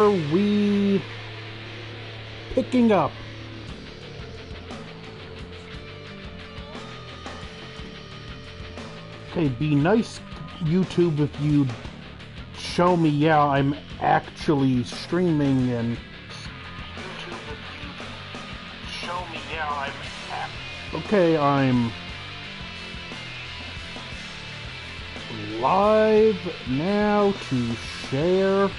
are we picking up? Okay, be nice, YouTube, if you show me, yeah, I'm actually streaming, and YouTube, if you show me, yeah, okay, I'm live now to share.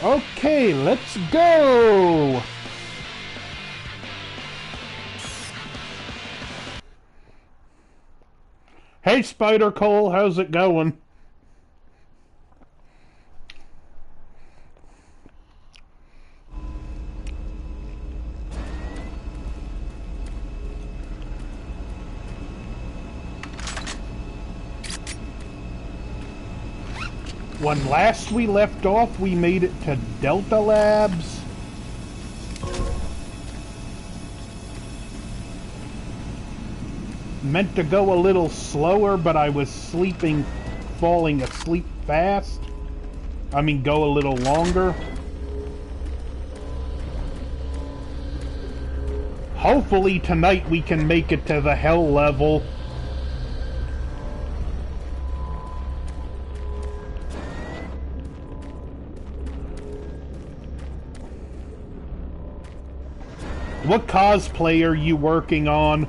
Okay, let's go! Hey, Spider Cole, how's it going? When last we left off, we made it to Delta Labs. Meant to go a little slower, but I was falling asleep fast. I mean, go a little longer. Hopefully tonight we can make it to the hell level. What cosplay are you working on?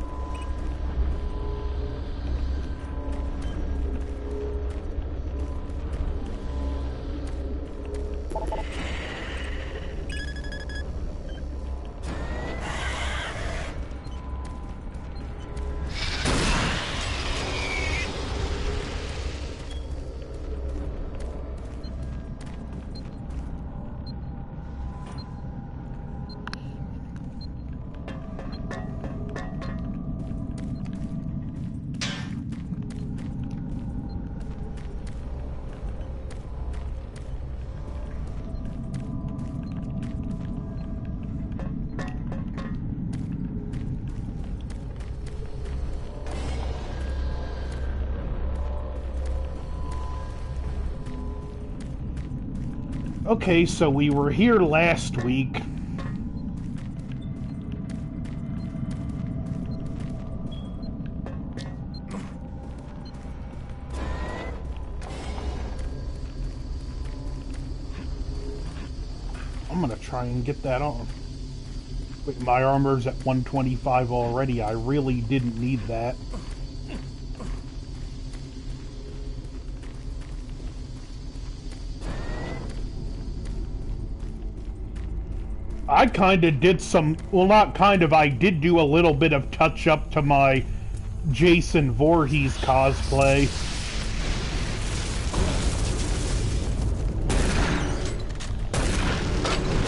Okay, so we were here last week. I'm gonna try and get that on. Wait, my armor's at 125 already. I really didn't need that. I kinda did some, well, not kind of, I did do a little bit of touch-up to my Jason Voorhees cosplay.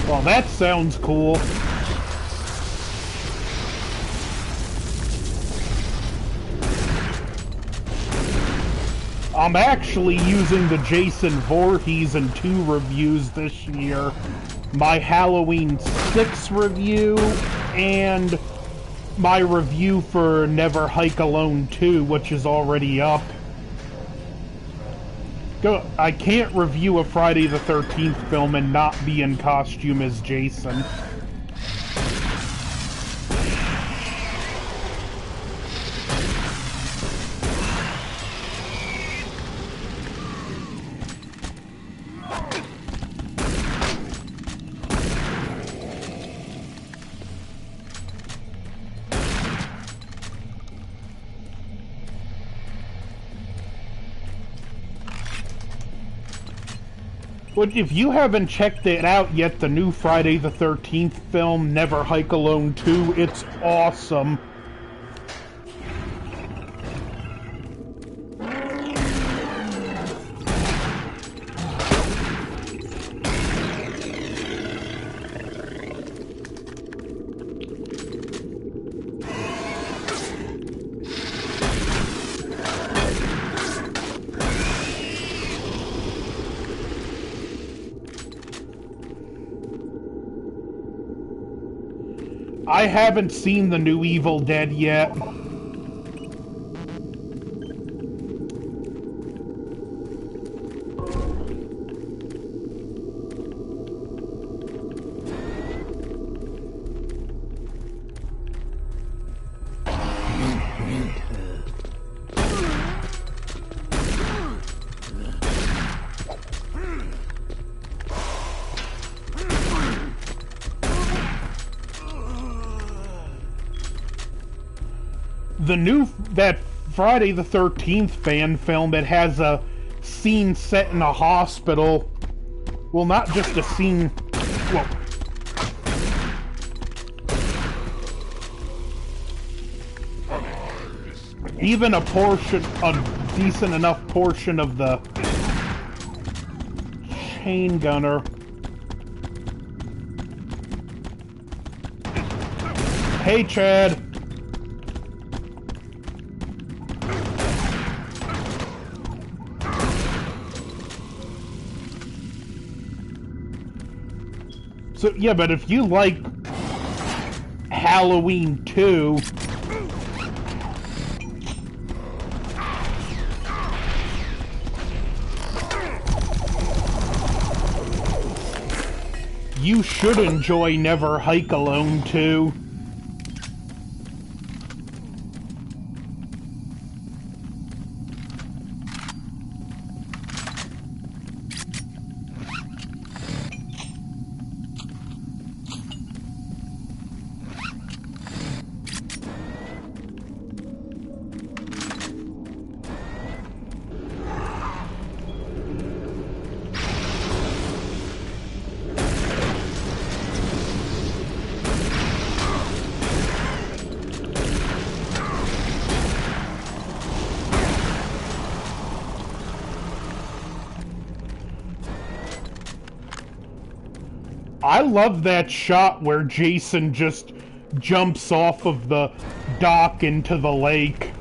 Well, that sounds cool. I'm actually using the Jason Voorhees in 2 reviews this year. My Halloween 6 review and my review for Never Hike Alone 2, which is already up. I can't review a Friday the 13th film and not be in costume as Jason. But if you haven't checked it out yet, the new Friday the 13th film, Never Hike Alone 2, it's awesome. I haven't seen the new Evil Dead yet. That Friday the 13th fan film, it has a scene set in a hospital. Well, not just a scene. Well, even a decent enough portion of the chain gunner. Hey, Chad. So, yeah, but if you like Halloween 2, you should enjoy Never Hike Alone 2. I love that shot where Jason just jumps off of the dock into the lake.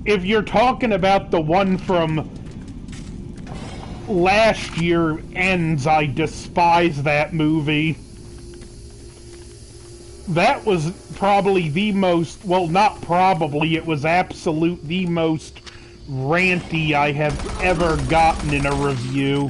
If you're talking about the one from last year, Ends, I despise that movie. That was probably the most, well, not probably, it was absolute the most ranty I have ever gotten in a review.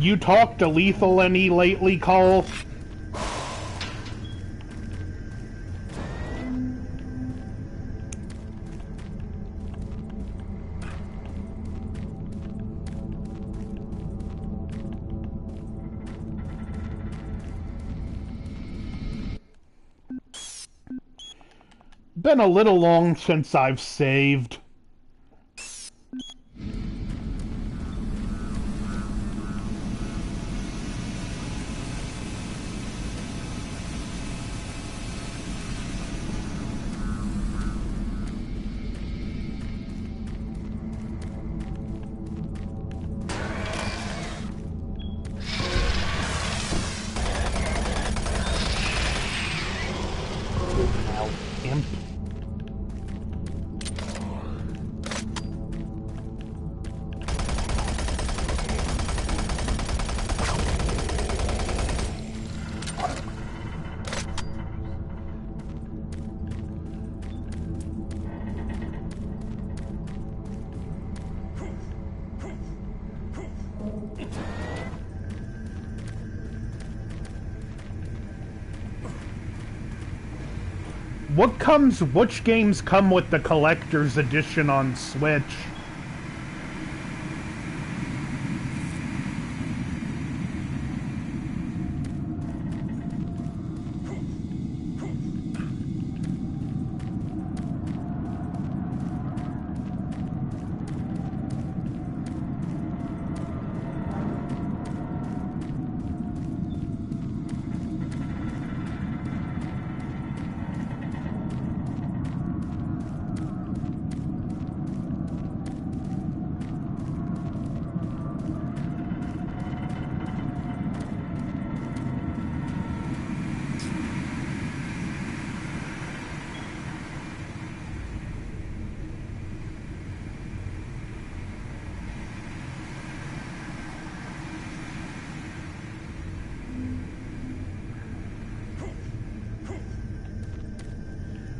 You talked to Lethal any lately, Cole? Been a little long since I've saved. Which games come with the collector's edition on Switch?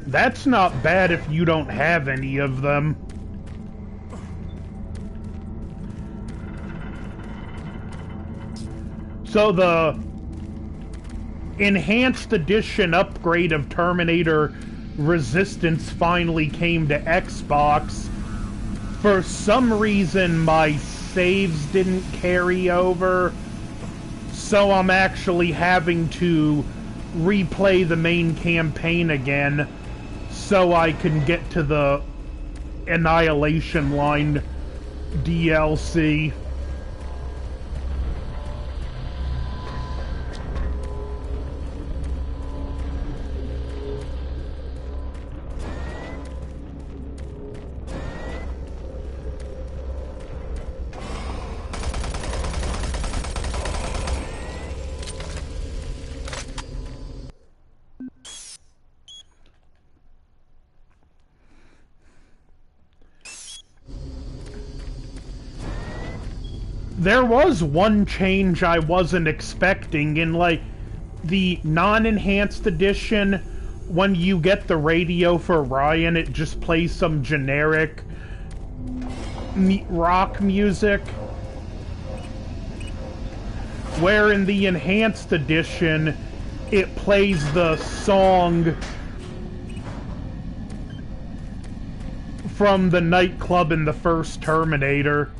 That's not bad if you don't have any of them. So the enhanced edition upgrade of Terminator Resistance finally came to Xbox. For some reason, my saves didn't carry over, so I'm actually having to replay the main campaign again so I can get to the Annihilation Line DLC. There was one change I wasn't expecting in, like, the non-enhanced edition. When you get the radio for Ryan, it just plays some generic rock music. Where in the enhanced edition, it plays the song from the nightclub in the first Terminator.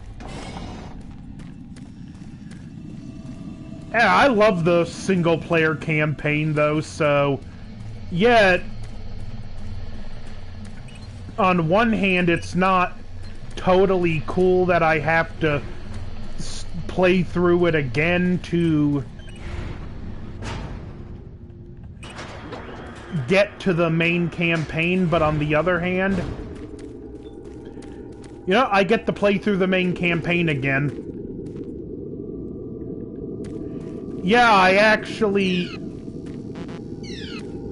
Yeah, I love the single-player campaign, though, so... Yet, on one hand, it's not totally cool that I have to play through it again to get to the main campaign, but on the other hand, you know, I get to play through the main campaign again. Yeah, I actually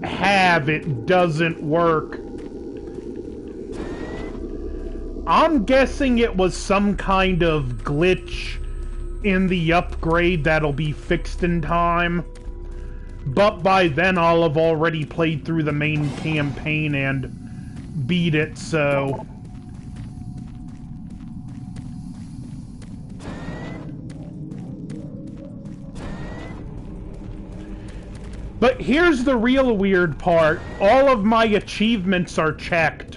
have. It doesn't work. I'm guessing it was some kind of glitch in the upgrade that'll be fixed in time. But by then I'll have already played through the main campaign and beat it, so... But here's the real weird part. All of my achievements are checked.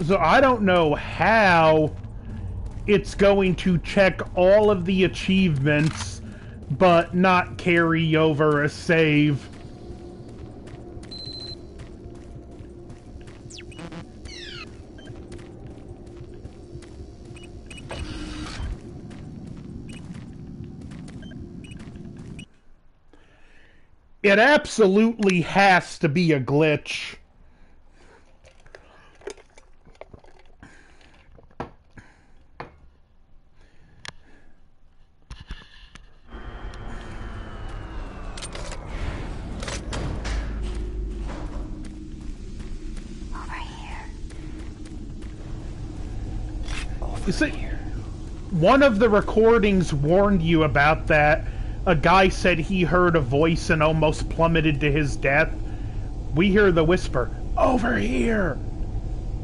So I don't know how it's going to check all of the achievements, but not carry over a save. It absolutely has to be a glitch. You see, one of the recordings warned you about that. A guy said he heard a voice and almost plummeted to his death. We hear the whisper, "Over here!"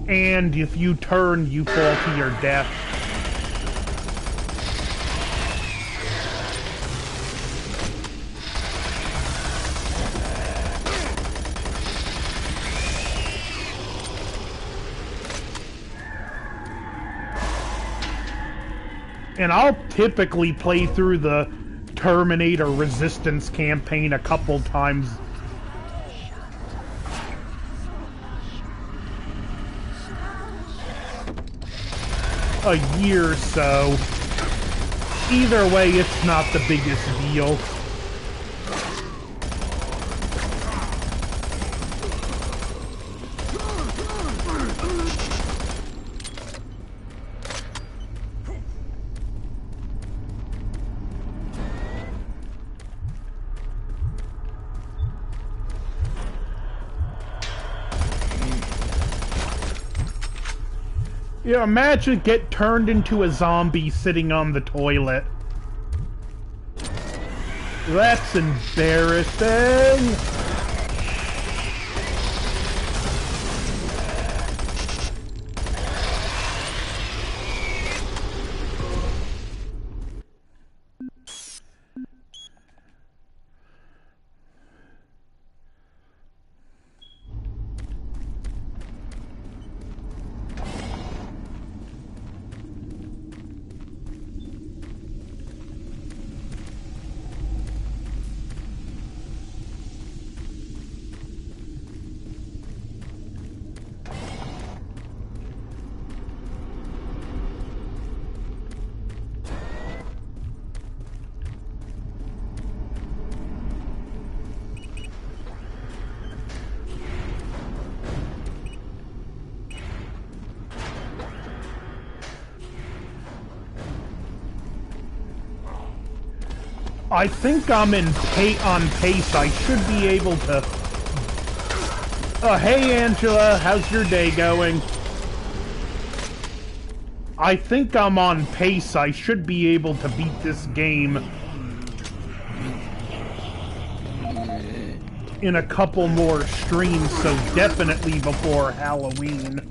And if you turn, you fall to your death. And I'll typically play through the Terminator Resistance campaign a couple times. A year or so. Either way, it's not the biggest deal. Yeah, imagine get turned into a zombie sitting on the toilet. That's embarrassing. I think I'm on pace. I should be able to... hey Angela, how's your day going? I think I'm on pace. I should be able to beat this game in a couple more streams, so definitely before Halloween.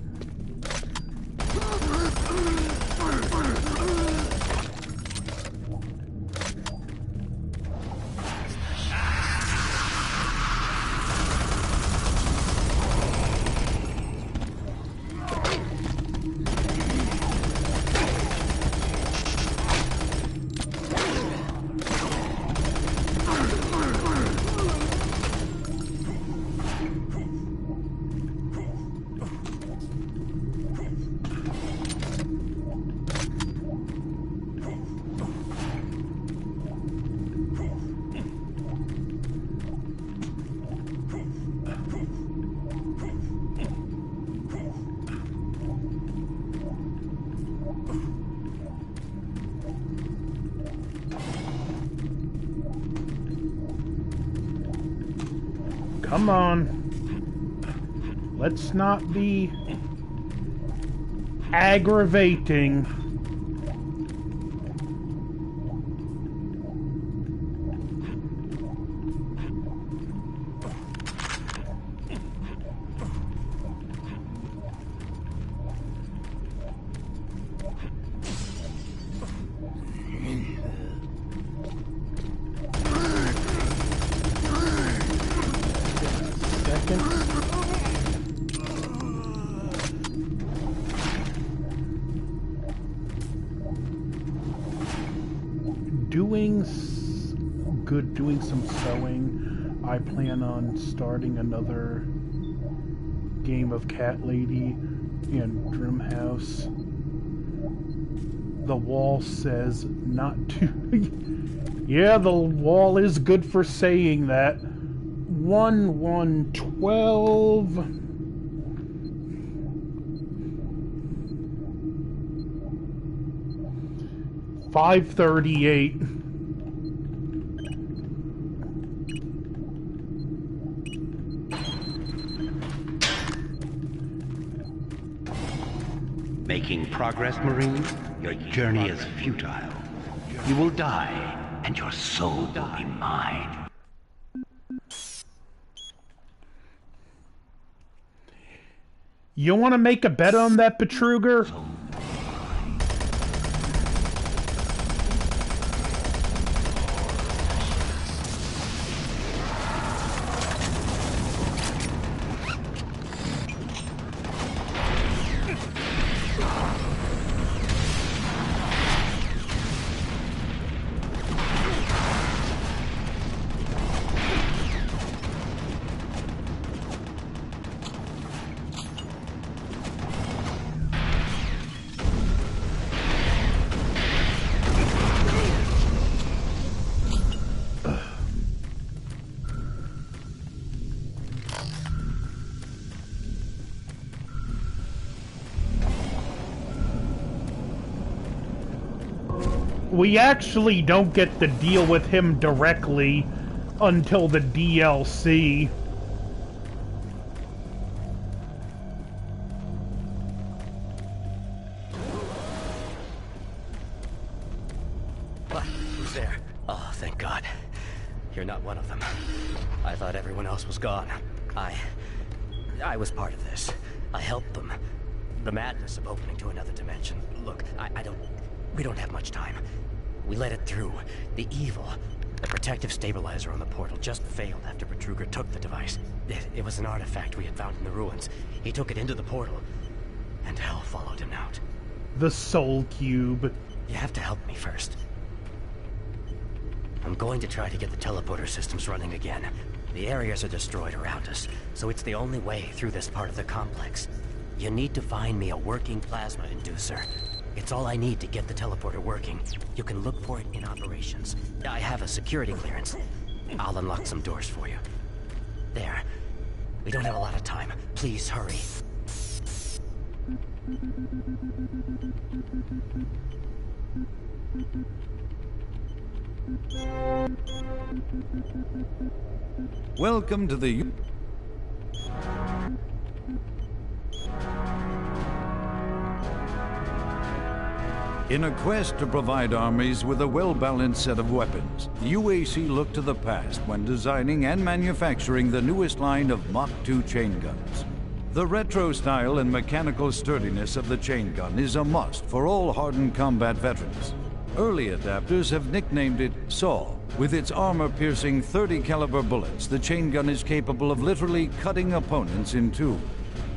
Come on. Let's not be aggravating. Doing some sewing. I plan on starting another game of Cat Lady and Dream House. The wall says not to... Yeah, the wall is good for saying that. 1/1/12. 538. Making progress, Marine? Your journey is futile. You will die, and your soul will be mine. You want to make a bet on that, Betruger? We actually don't get to deal with him directly until the DLC. Who's there? Oh, thank God. You're not one of them. I thought everyone else was gone. I was part of this. I helped them. The madness of opening to another dimension. Look, we don't have much time. We let it through. The evil, the protective stabilizer on the portal just failed after Betruger took the device. It was an artifact we had found in the ruins. He took it into the portal, and hell followed him out. The Soul Cube. You have to help me first. I'm going to try to get the teleporter systems running again. The areas are destroyed around us, so it's the only way through this part of the complex. You need to find me a working plasma inducer. It's all I need to get the teleporter working. You can look for it in operations. I have a security clearance. I'll unlock some doors for you. There. We don't have a lot of time. Please hurry. Welcome to the... In a quest to provide armies with a well-balanced set of weapons, UAC looked to the past when designing and manufacturing the newest line of Mach 2 chain guns. The retro style and mechanical sturdiness of the chain gun is a must for all hardened combat veterans. Early adapters have nicknamed it SAW. With its armor-piercing 30 caliber bullets, the chain gun is capable of literally cutting opponents in two.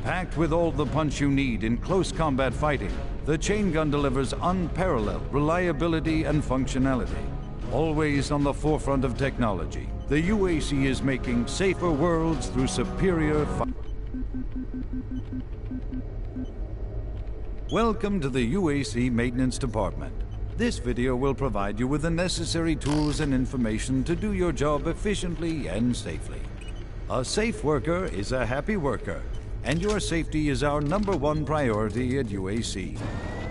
Packed with all the punch you need in close combat fighting, the chain gun delivers unparalleled reliability and functionality. Always on the forefront of technology, the UAC is making safer worlds through superior Welcome to the UAC Maintenance Department. This video will provide you with the necessary tools and information to do your job efficiently and safely. A safe worker is a happy worker, and your safety is our #1 priority at UAC.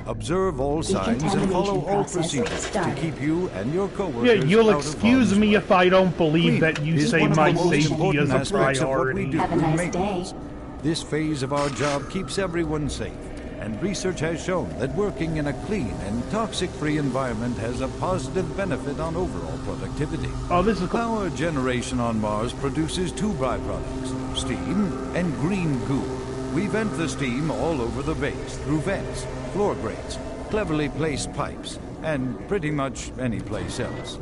Observe all signs and follow all procedures to keep you and your coworkers Yeah, you'll out of excuse harm's me way. if I don't believe Cleaning that you is say one of my the most safety important is a aspects of what we priority. do Have a in nice maintenance. day. This phase of our job keeps everyone safe, and research has shown that working in a clean and toxic-free environment has a positive benefit on overall productivity. Oh, this is cool. Our generation on Mars produces two byproducts, steam and green goo. We vent the steam all over the base through vents, floor grates, cleverly placed pipes, and pretty much any place else.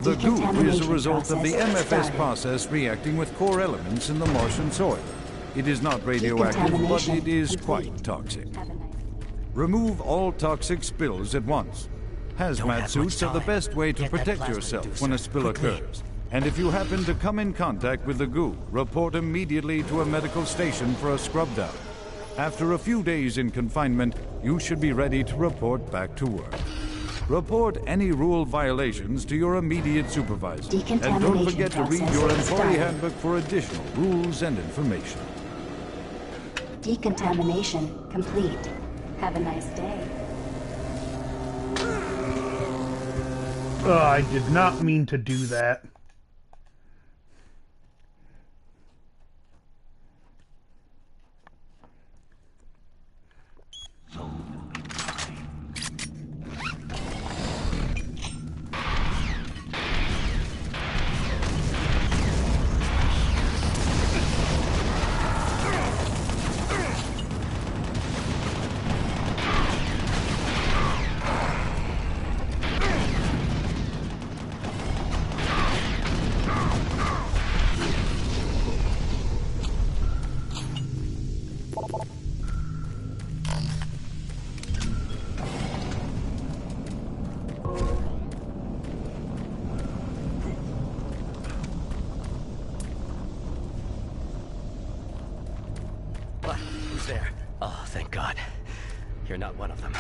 The goo is a result of the MFS process reacting with core elements in the Martian soil. It is not radioactive, but it is quite toxic. Remove all toxic spills at once. Hazmat suits are the best way to protect yourself when a spill occurs. And if you happen to come in contact with the goo, report immediately to a medical station for a scrub down. After a few days in confinement, you should be ready to report back to work. Report any rule violations to your immediate supervisor. And don't forget to read your employee handbook for additional rules and information. Decontamination complete. Have a nice day. I did not mean to do that. Who's there? Oh, thank God. You're not one of them.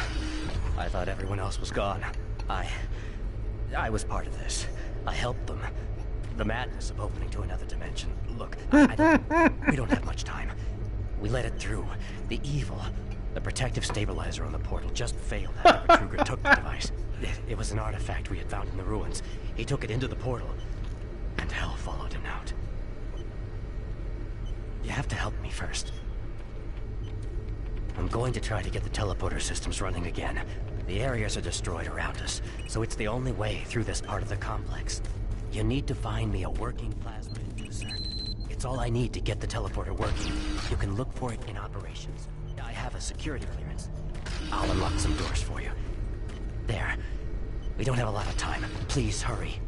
I thought everyone else was gone. I was part of this. I helped them. The madness of opening to another dimension. Look, we don't have much time. We let it through. The evil, the protective stabilizer on the portal just failed after Betruger took the device. It was an artifact we had found in the ruins. He took it into the portal, and hell followed him out. You have to help me first. I'm going to try to get the teleporter systems running again. The areas are destroyed around us, so it's the only way through this part of the complex. You need to find me a working plasma inducer. It's all I need to get the teleporter working. You can look for it in operations. I have a security clearance. I'll unlock some doors for you. There. We don't have a lot of time. Please hurry.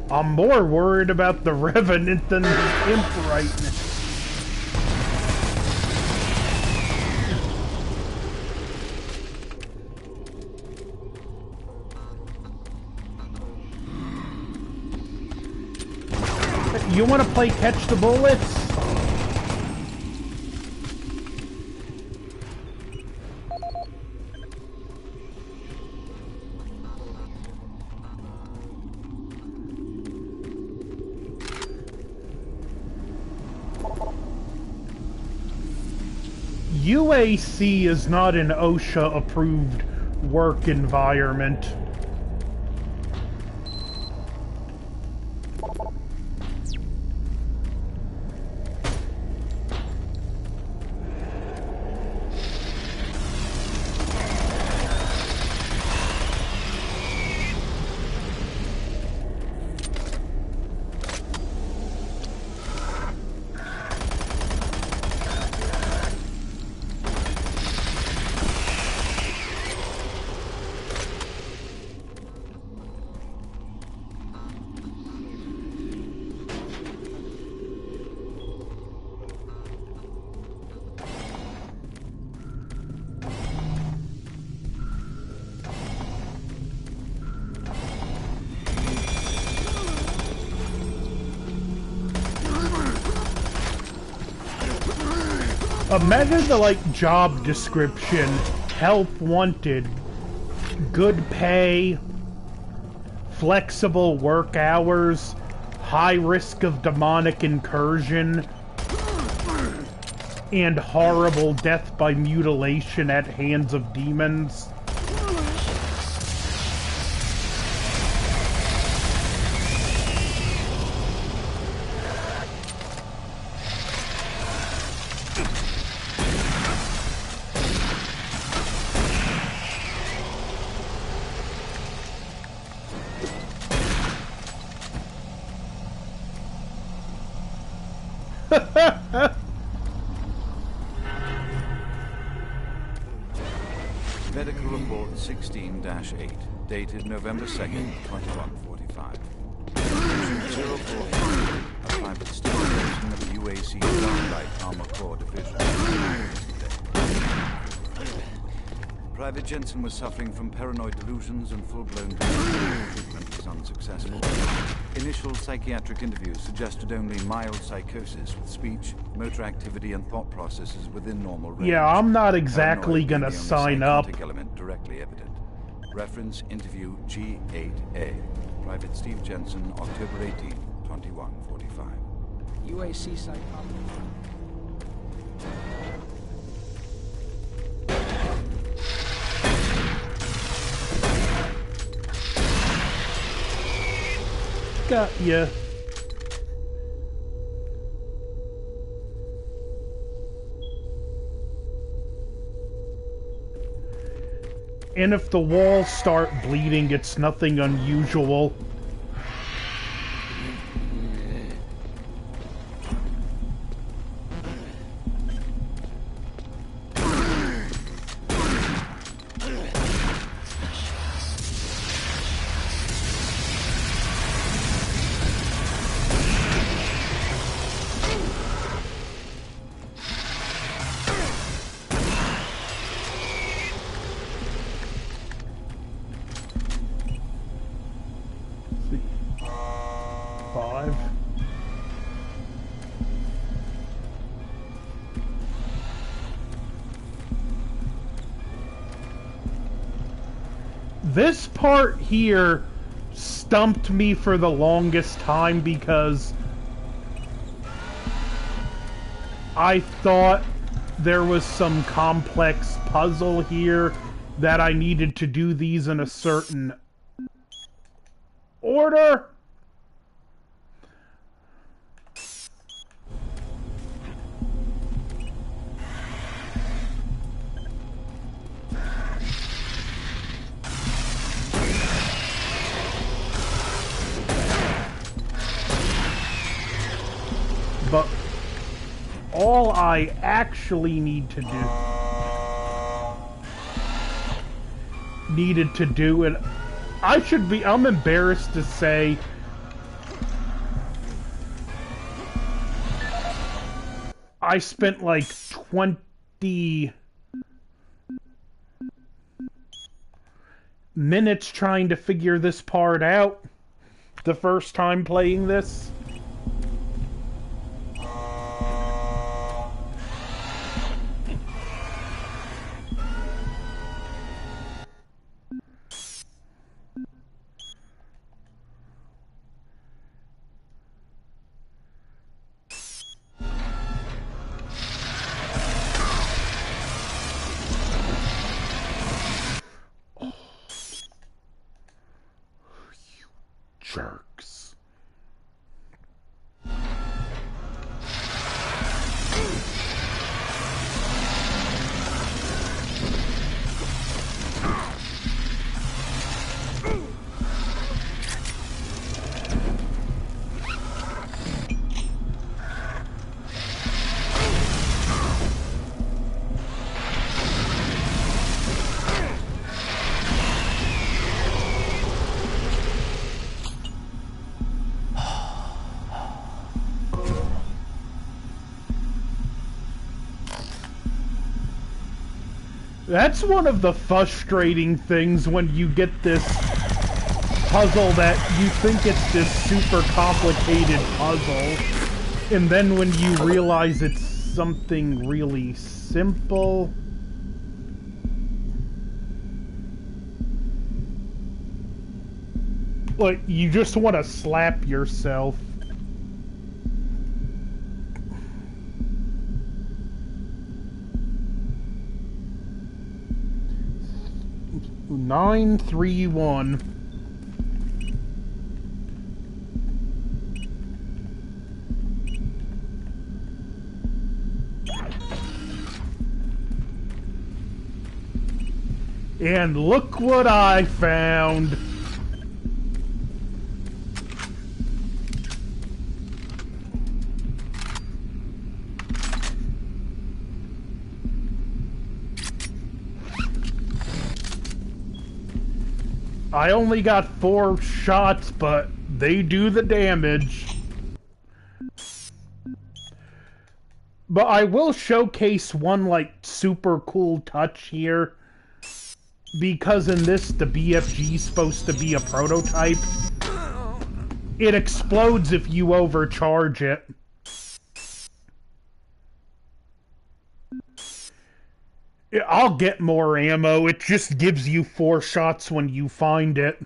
I'm more worried about the Revenant than the Imp right now. You want to play catch the bullets? UAC is not an OSHA-approved work environment. Imagine the, like, job description. Help wanted. Good pay. Flexible work hours. High risk of demonic incursion. And horrible death by mutilation at hands of demons. Medical report 16-8, dated November 2nd, 2145. 045, a private station of the UAC Starlight Armor Corps Division. Private Jensen was suffering from paranoid delusions and full-blown delusions. Treatment was unsuccessful. Initial psychiatric interviews suggested only mild psychosis with speech, motor activity, and thought processes within normal range. Yeah, I'm not exactly gonna sign up. Element directly evident. Reference interview G8A. Private Steve Jensen, October 18, 2145. UAC psychology. got you. And if the walls start bleeding, it's nothing unusual. This part here stumped me for the longest time because I thought there was some complex puzzle here that I needed to do these in a certain order. But all I actually needed to do, and I'm embarrassed to say, I spent like 20 minutes trying to figure this part out the first time playing this. Jerks. That's one of the frustrating things when you get this puzzle that you think it's this super complicated puzzle, and then when you realize it's something really simple. Like, you just want to slap yourself. Nine, 3, 1. And look what I found. I only got 4 shots, but they do the damage. But I will showcase one, like, super cool touch here. Because in this, the BFG is supposed to be a prototype. It explodes if you overcharge it. I'll get more ammo. It just gives you 4 shots when you find it.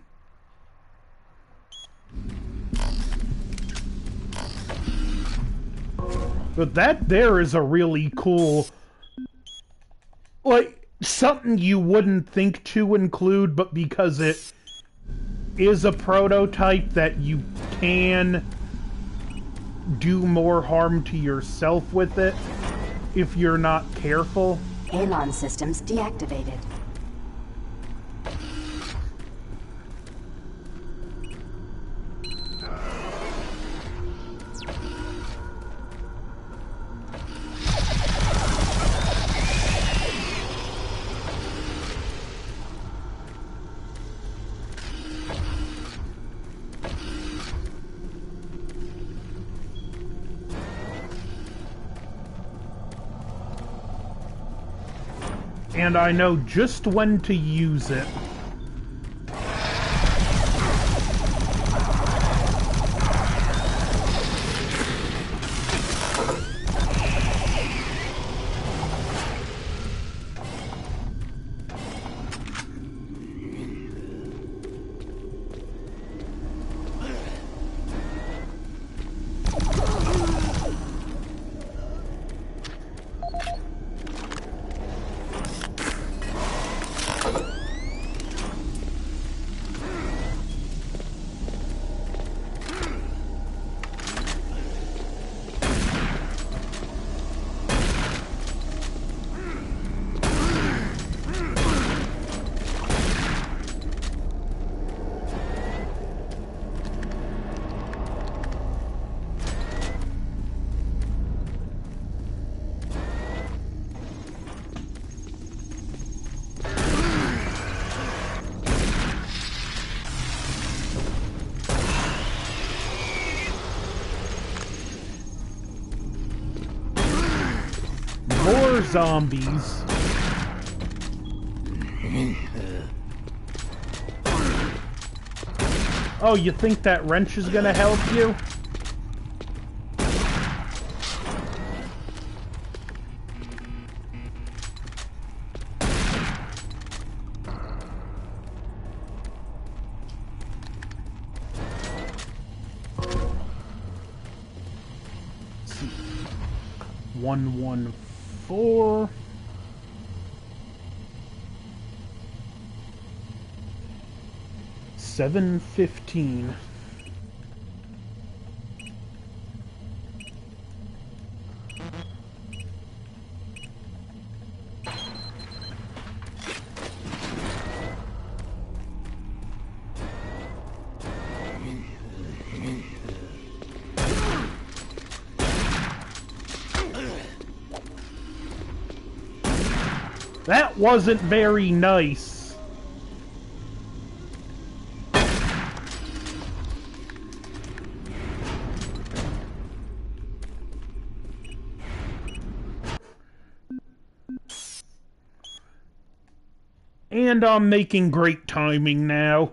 But that there is a really cool... like, something you wouldn't think to include, but because it is a prototype that you can do more harm to yourself with it if you're not careful. Halon systems deactivated. And I know just when to use it. More zombies. Oh, you think that wrench is gonna help you? Let's see. 114. 715. That wasn't very nice. And I'm making great timing now.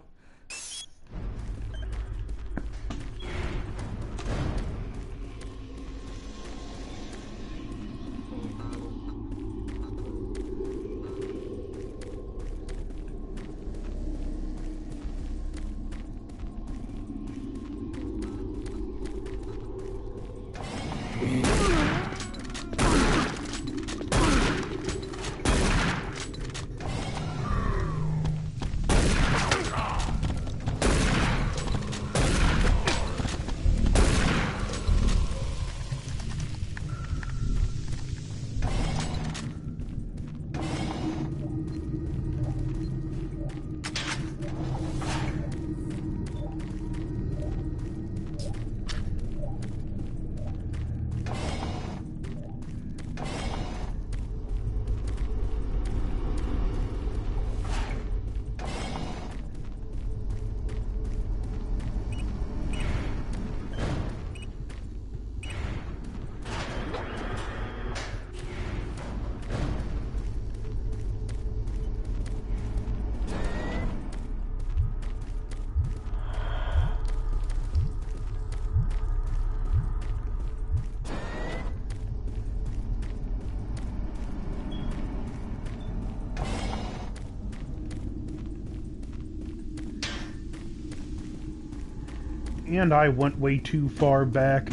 And I went way too far back.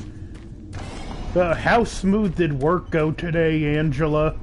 How smooth did work go today, Angela?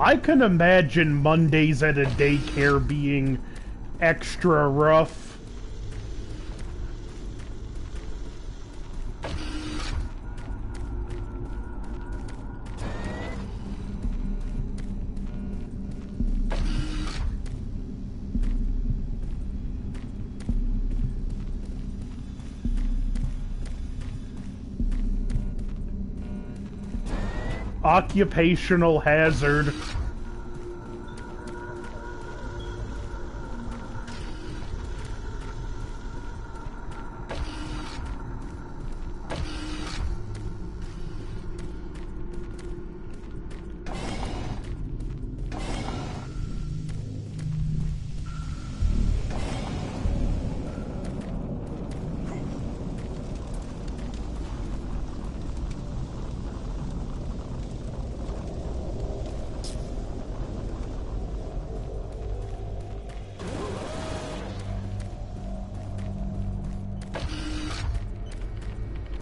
I can imagine Mondays at a daycare being extra rough. Occupational hazard.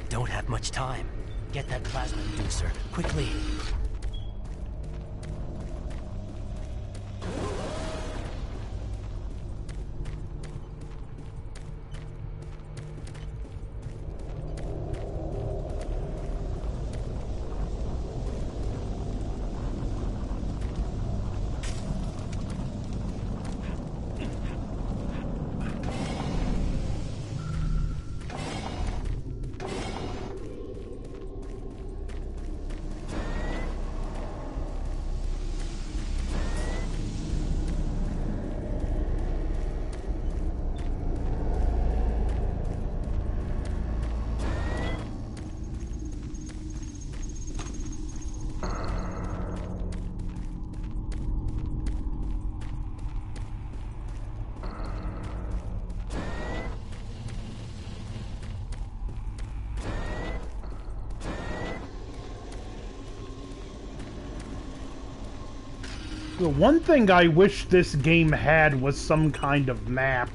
Don't have much time. Get that plasma inducer, quickly. The one thing I wish this game had was some kind of map.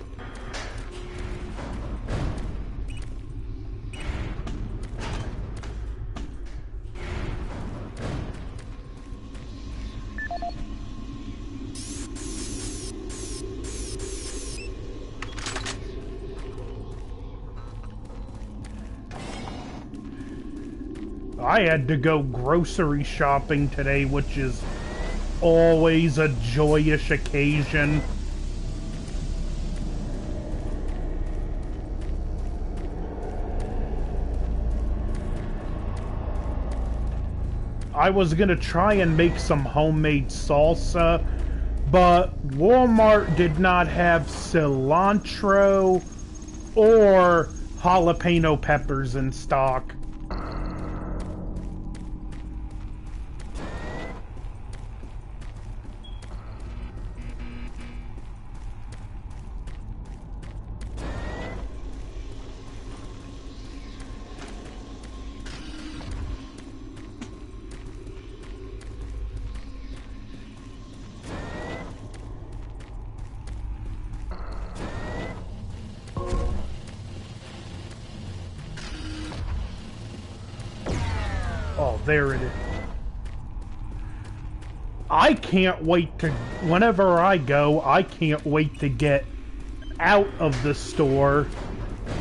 I had to go grocery shopping today, which is always a joyous occasion. I was gonna try and make some homemade salsa, but Walmart did not have cilantro or jalapeno peppers in stock. Oh, there it is. I can't wait to, whenever I go, I can't wait to get out of the store.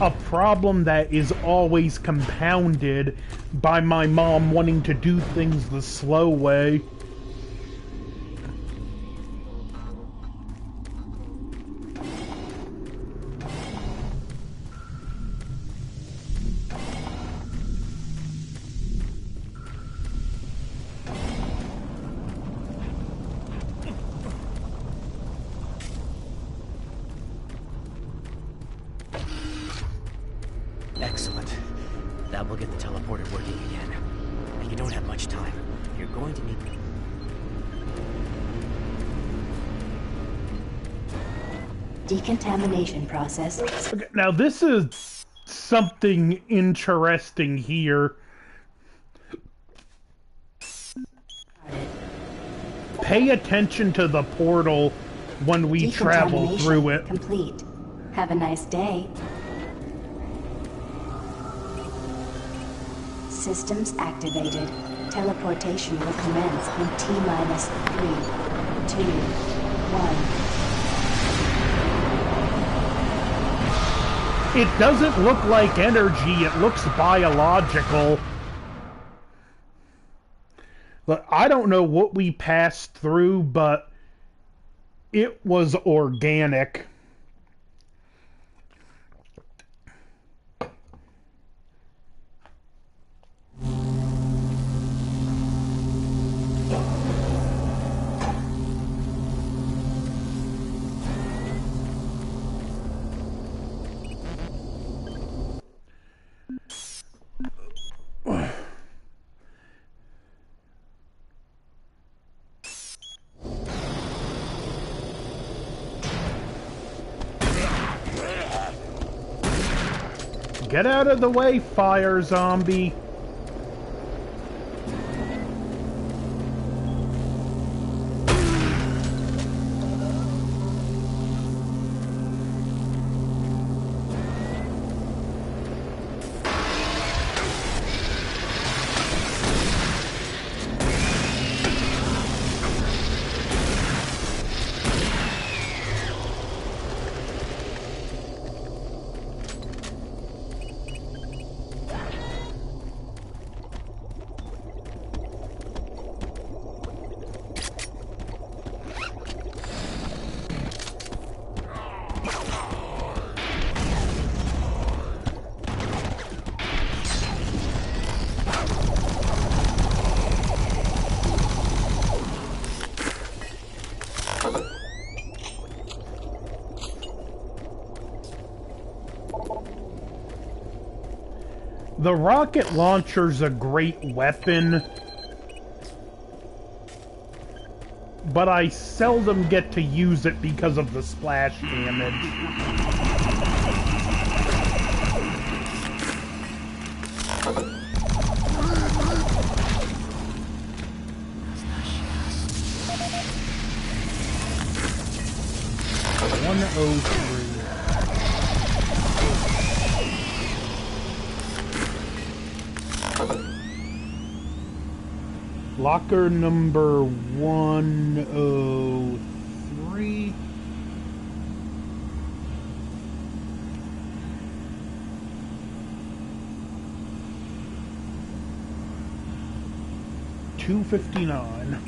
A problem that is always compounded by my mom wanting to do things the slow way. Excellent. That will get the teleporter working again. And you don't have much time. You're going to need... Decontamination process. Okay, now this is something interesting here. Pay attention to the portal when we travel through it. Complete. Have a nice day. Systems activated. Teleportation will commence in T-minus 3, 2, 1. It doesn't look like energy, it looks biological. But I don't know what we passed through, but it was organic. Get out of the way, fire zombie. The rocket launcher's a great weapon, but I seldom get to use it because of the splash damage. Locker number 103. $259.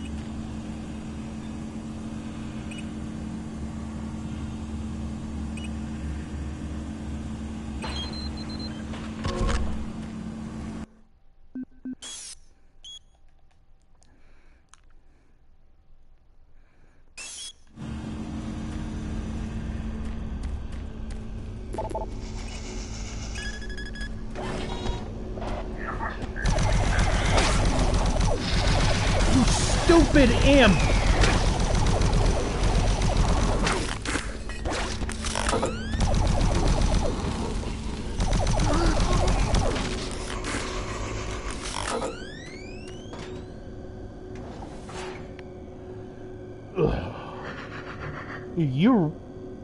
Stupid imp!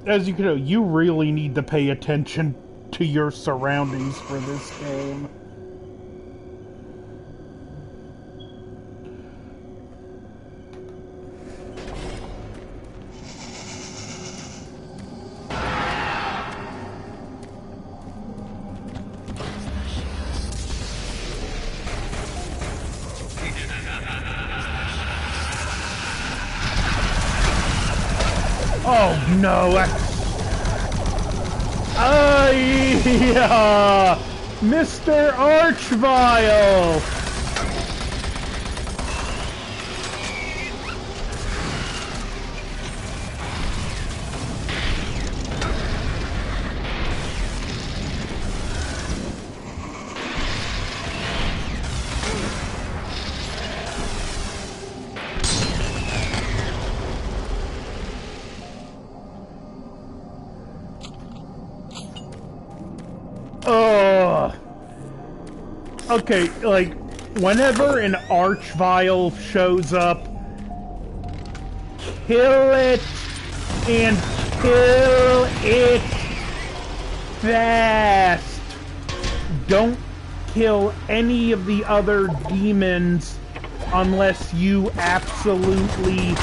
As you can know, you really need to pay attention to your surroundings for this game. Oh no! Yeah! Mr. Archvile! Okay, like, whenever an Archvile shows up, kill it, and kill it fast. Don't kill any of the other demons unless you absolutely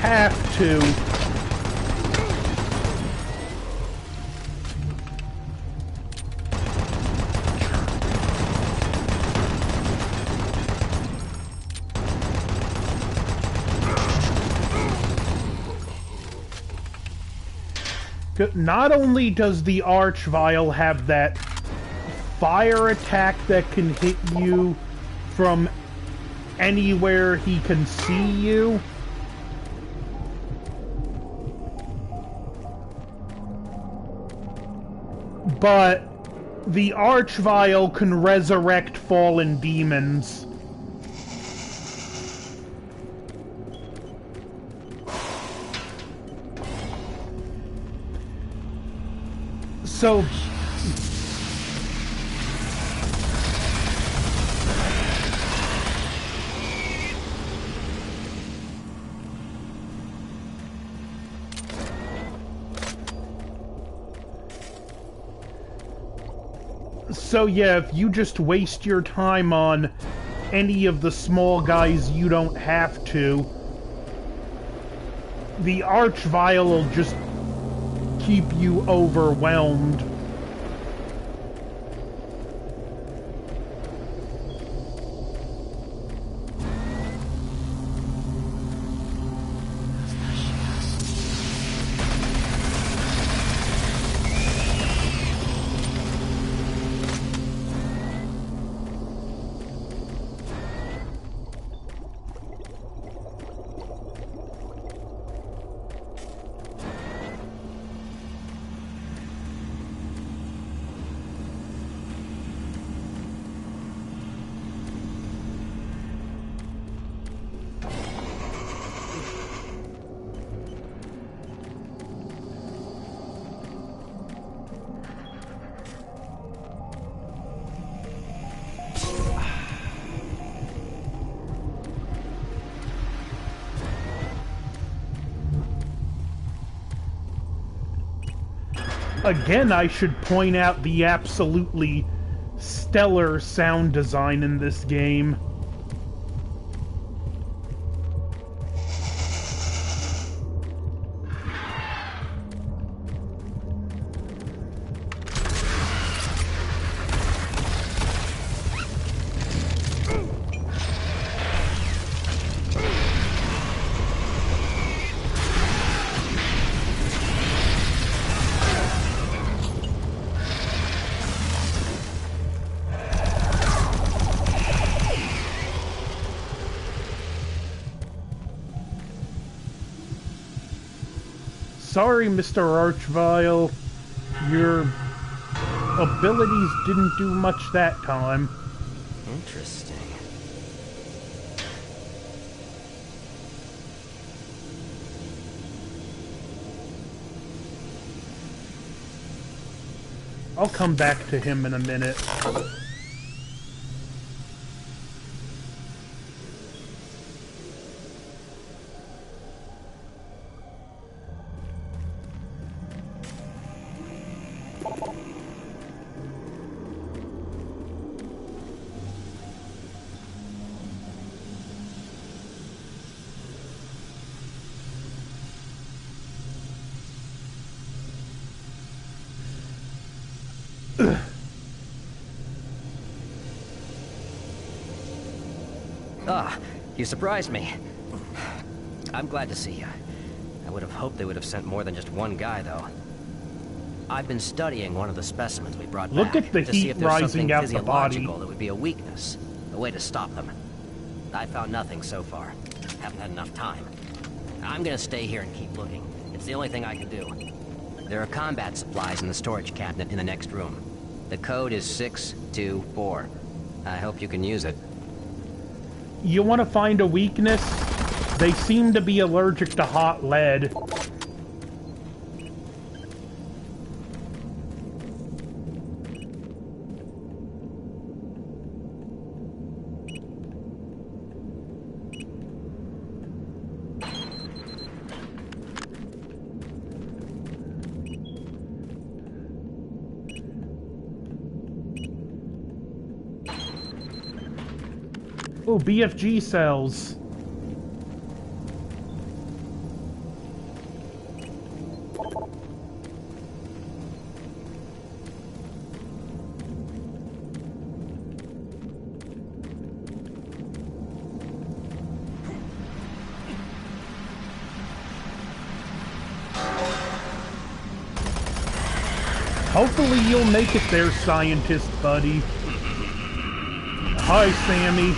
have to. Not only does the Archvile have that fire attack that can hit you from anywhere he can see you, but the Archvile can resurrect fallen demons. So, yeah, if you just waste your time on any of the small guys you don't have to, the Archvile will just keep you overwhelmed. Again, I should point out the absolutely stellar sound design in this game. Sorry, Mr. Archvile. Your abilities didn't do much that time. Interesting. I'll come back to him in a minute. Ah, you surprised me. I'm glad to see you. I would have hoped they would have sent more than just one guy, though. I've been studying one of the specimens we brought Look back at the to see heat if there's rising something out the body. physiological that would be a weakness, a way to stop them. I found nothing so far. Haven't had enough time. I'm gonna stay here and keep looking. It's the only thing I can do. There are combat supplies in the storage cabinet in the next room. The code is 624. I hope you can use it. You want to find a weakness? They seem to be allergic to hot lead. Oh, BFG cells. Hopefully you'll make it there, scientist buddy. Hi, Sammy.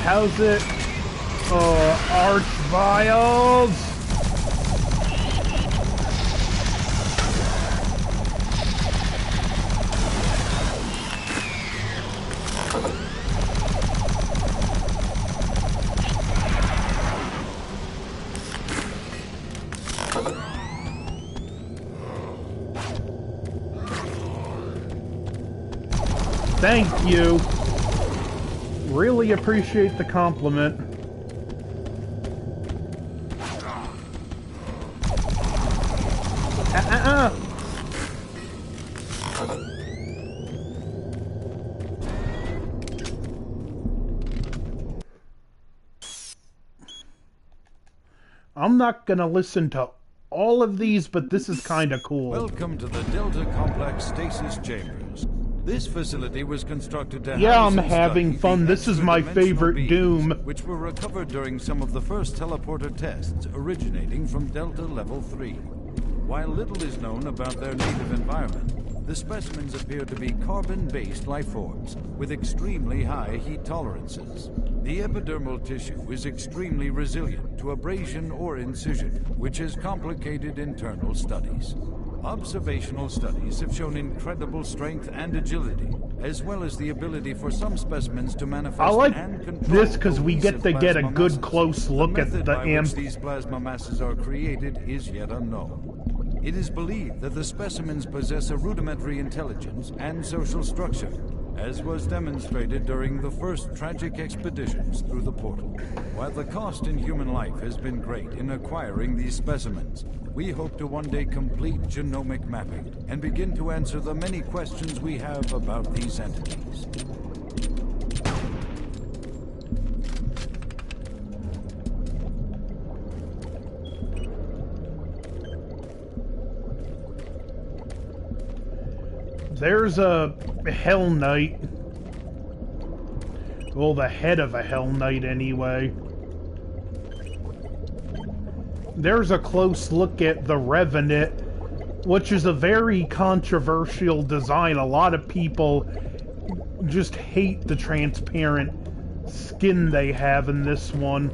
How's it? Arch Vials? Thank you. Really appreciate the compliment. I'm not gonna listen to all of these, but this is kinda cool. Welcome to the Delta Complex Stasis Chambers. This facility was constructed to Yeah, house I'm and having study fun. the This is my extra-dimensional favorite beings, Doom. which were recovered during some of the first teleporter tests originating from Delta Level 3. While little is known about their native environment, the specimens appear to be carbon-based life forms with extremely high heat tolerances. The epidermal tissue is extremely resilient to abrasion or incision, which has complicated internal studies. Observational studies have shown incredible strength and agility, as well as the ability for some specimens to manifest I like and control this because we get to get a cohesive good plasma close masses. look at method the by amp. which these plasma masses are created is yet unknown. It is believed that the specimens possess a rudimentary intelligence and social structure, as was demonstrated during the first tragic expeditions through the portal. While the cost in human life has been great in acquiring these specimens, we hope to one day complete genomic mapping and begin to answer the many questions we have about these entities. There's a Hell Knight. Well, the head of a Hell Knight, anyway. There's a close look at the Revenant, which is a very controversial design. A lot of people just hate the transparent skin they have in this one.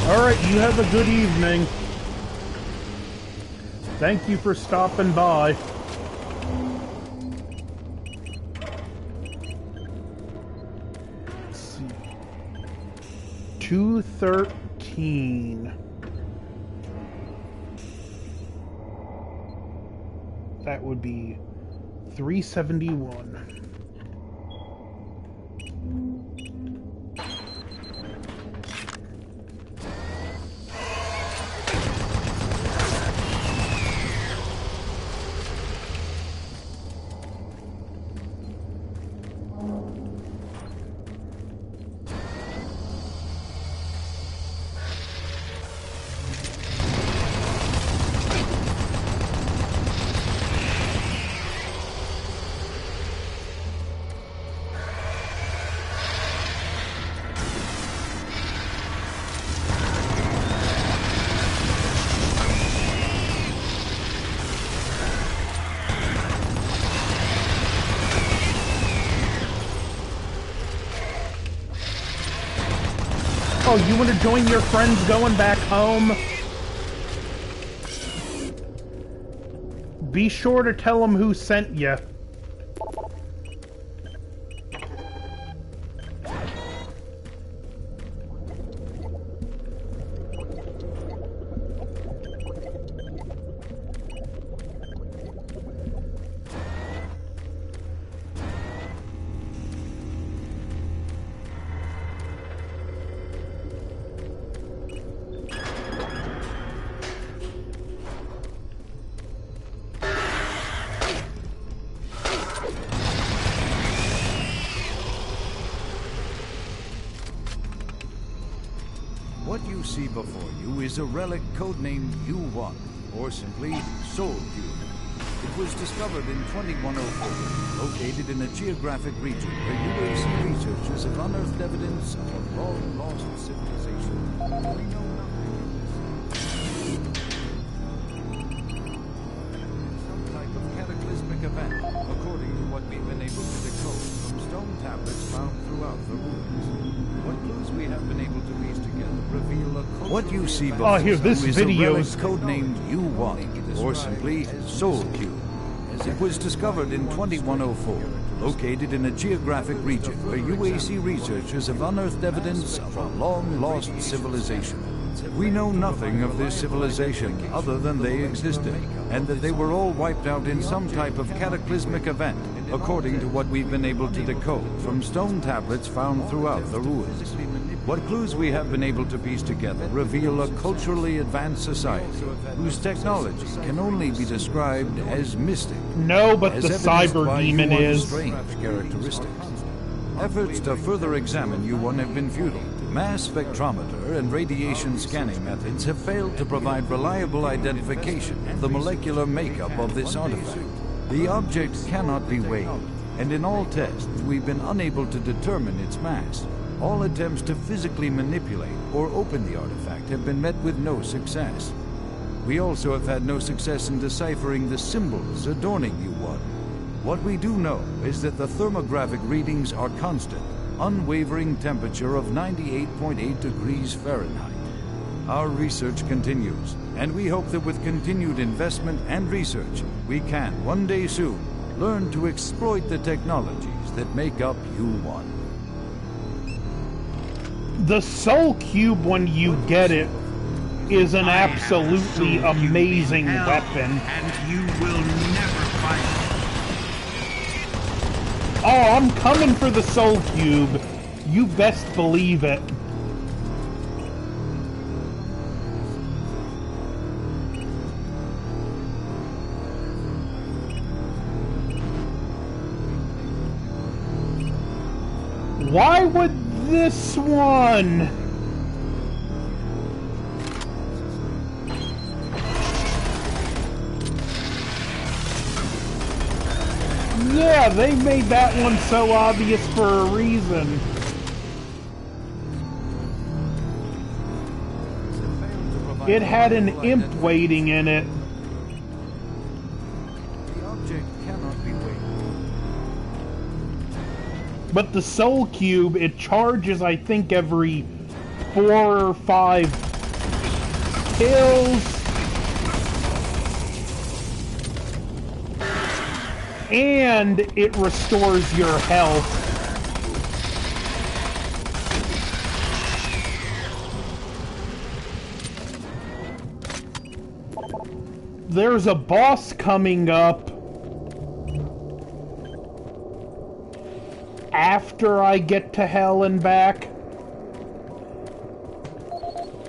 Alright, you have a good evening. Thank you for stopping by. Let's see. 213. That would be 371. Oh, you want to join your friends going back home? Be sure to tell them who sent you. What you see before you is a relic codenamed U1, or simply Soul Cube. It was discovered in 2104, located in a geographic region where UAC researchers have unearthed evidence of a long-lost civilization. We know nothing of this. Some type of cataclysmic event, according to what we've been able to decode from stone tablets found throughout the ruins. What clues we have been able to piece together reveal a what you see before here, this you is video a relic is codenamed U1, or simply Soul Cube. It was discovered in 2104, located in a geographic region where UAC researchers have unearthed evidence of a long-lost civilization. We know nothing of this civilization other than they existed, and that they were all wiped out in some type of cataclysmic event, according to what we've been able to decode from stone tablets found throughout the ruins. What clues we have been able to piece together reveal a culturally advanced society whose technology can only be described as mystic. No, but as the evidenced cyber by demon U1's is. strange characteristics. Efforts to further examine U1 have been futile. Mass spectrometer and radiation scanning methods have failed to provide reliable identification of the molecular makeup of this artifact. The object cannot be weighed, and in all tests we've been unable to determine its mass. All attempts to physically manipulate or open the artifact have been met with no success. We also have had no success in deciphering the symbols adorning U1. What we do know is that the thermographic readings are constant, unwavering temperature of 98.8 degrees Fahrenheit. Our research continues, and we hope that with continued investment and research, we can, one day soon, learn to exploit the technologies that make up U1. The Soul Cube, when you get it, is an absolutely amazing weapon. And you will never find it. Oh, I'm coming for the Soul Cube. You best believe it. Why would this one? Yeah, they made that one so obvious for a reason. It had an imp waiting in it. The object cannot be weighed. But the Soul Cube, it charges, I think, every 4 or 5 kills. And it restores your health. There's a boss coming up after I get to hell and back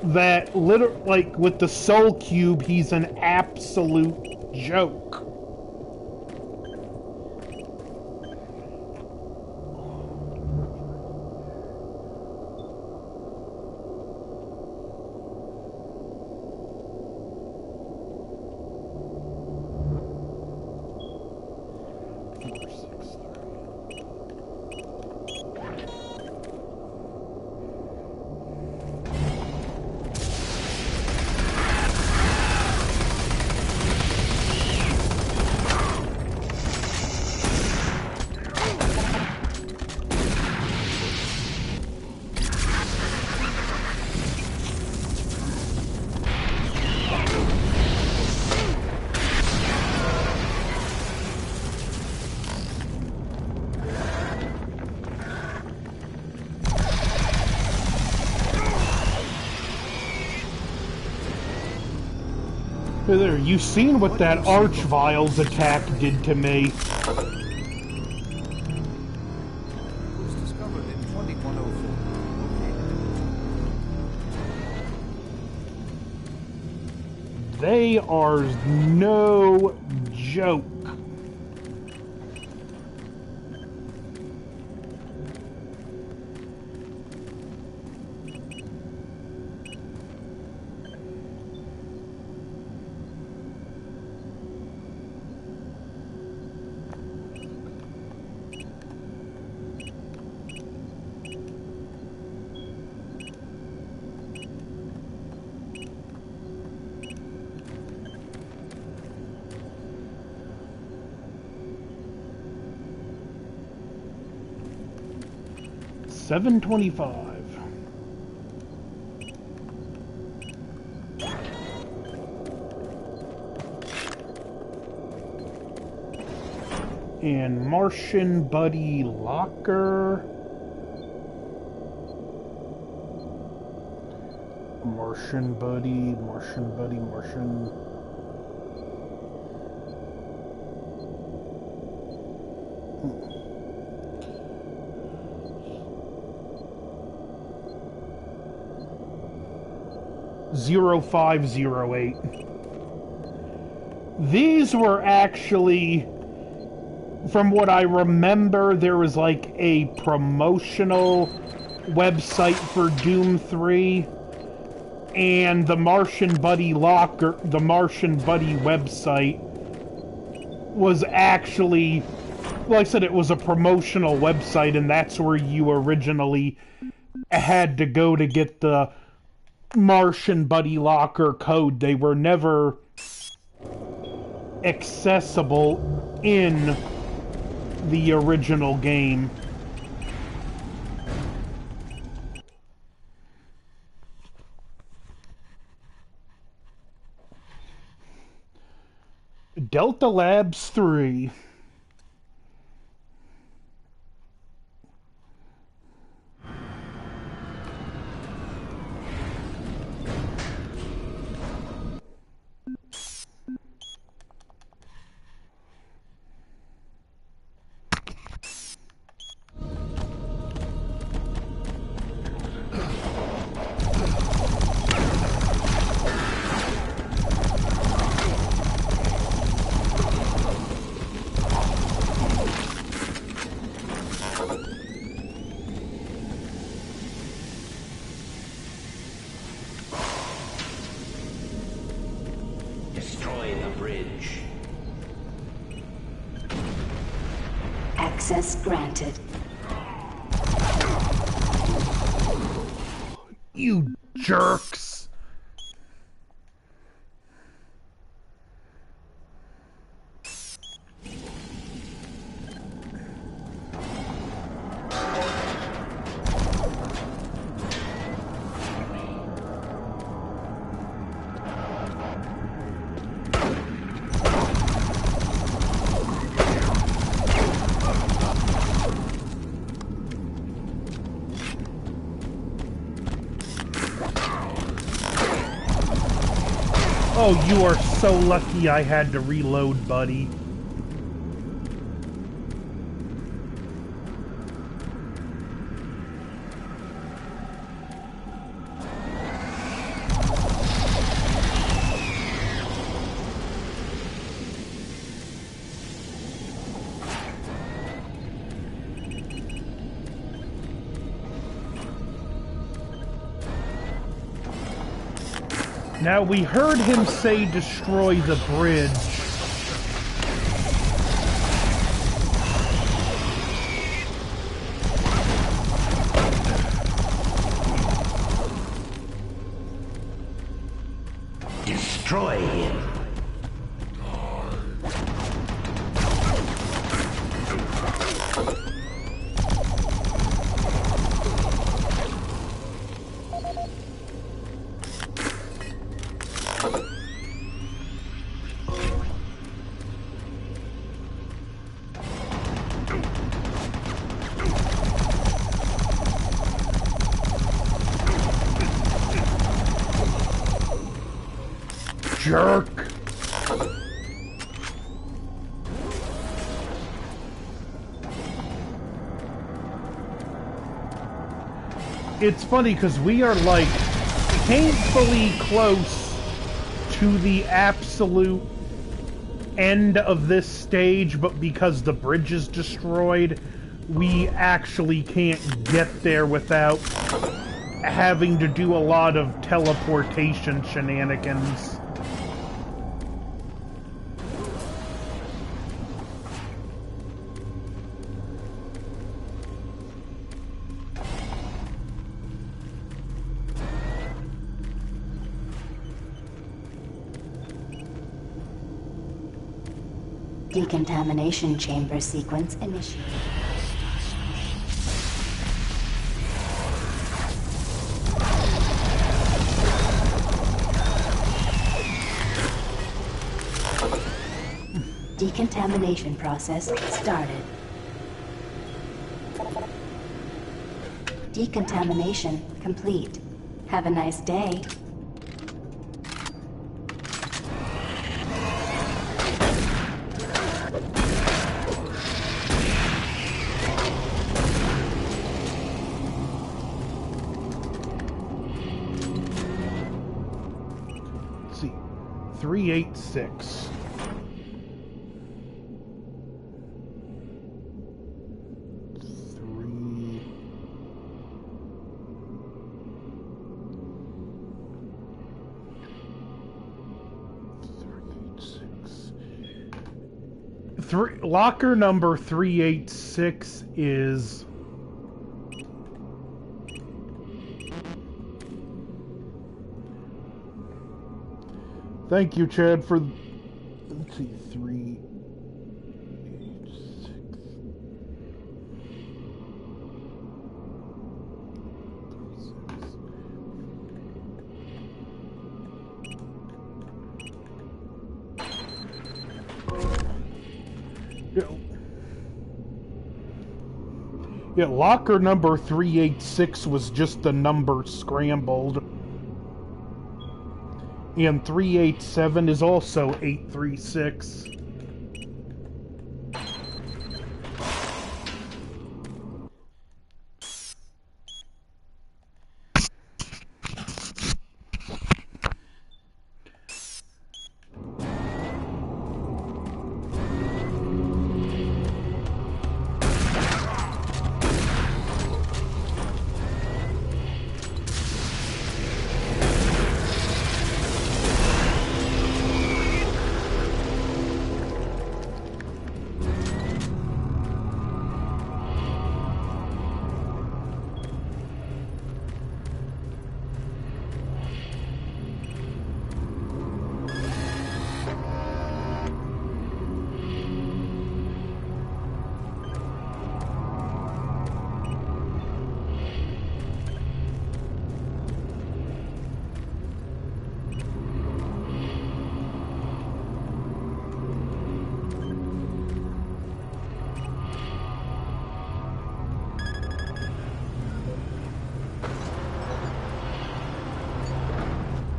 that like with the Soul Cube, he's an absolute joke. There, you seen what that Archvile's attack did to me. Was discovered in 2104. They are no joke. $7.25. And Martian Buddy Locker. Martian Buddy. 0508. These were actually, from what I remember, there was like a promotional website for Doom 3, and the Martian Buddy Locker, the Martian Buddy website was actually, like I said, it was a promotional website, and that's where you originally had to go to get the Martian Buddy Locker code. They were never accessible in the original game. Delta Labs 3. Destroy the bridge. Access granted. You jerks! Oh, you are so lucky I had to reload, buddy. Now, we heard him say destroy the bridge. Destroy him. Jerk! It's funny because we are like painfully close to the absolute end of this stage, but because the bridge is destroyed, we actually can't get there without having to do a lot of teleportation shenanigans. Decontamination chamber sequence initiated. Decontamination process started. Decontamination complete. Have a nice day. Let's see. 386. Locker number 386 is... Thank you, Chad, for... Let's see, 386... Yeah, locker number 386 was just the number scrambled. And 387 is also 836.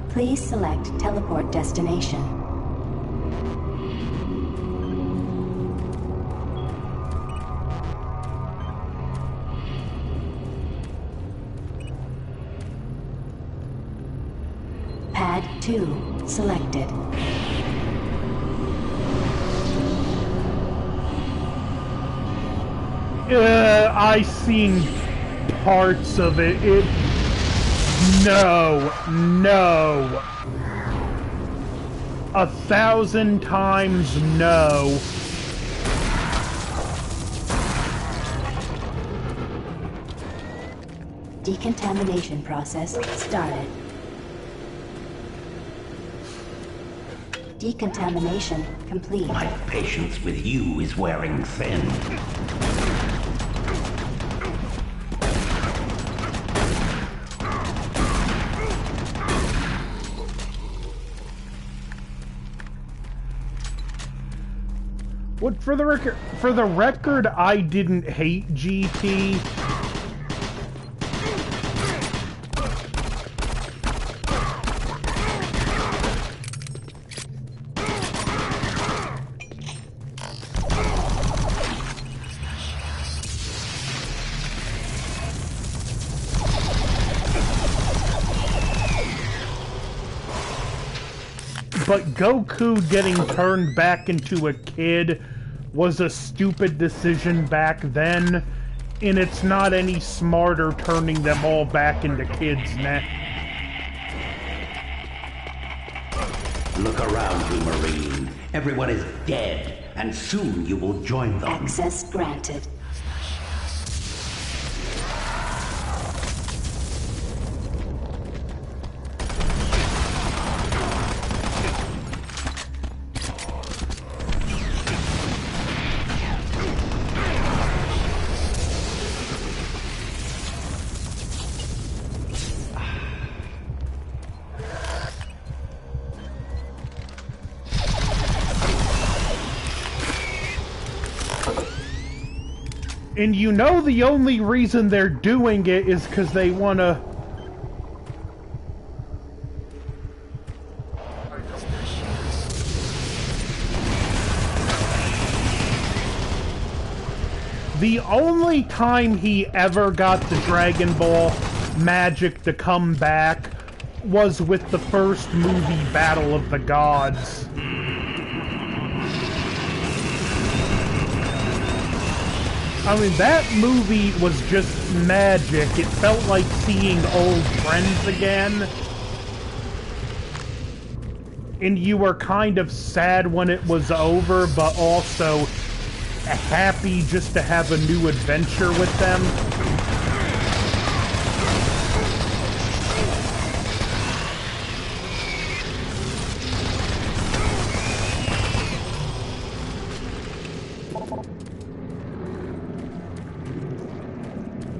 Please select teleport destination. Pad 2 selected. I seen parts of it. No. 1,000 times no. Decontamination process started. Decontamination complete. My patience with you is wearing thin. What, for the record, I didn't hate GT. but Goku getting turned back into a kid was a stupid decision back then, and it's not any smarter turning them all back into kids now. Look around you, Marine. Everyone is dead, and soon you will join them. Access granted. And you know the only reason they're doing it is because they want to... The only time he ever got the Dragon Ball magic to come back was with the first movie, Battle of the Gods. I mean, that movie was just magic. It felt like seeing old friends again. And you were kind of sad when it was over, but also happy just to have a new adventure with them.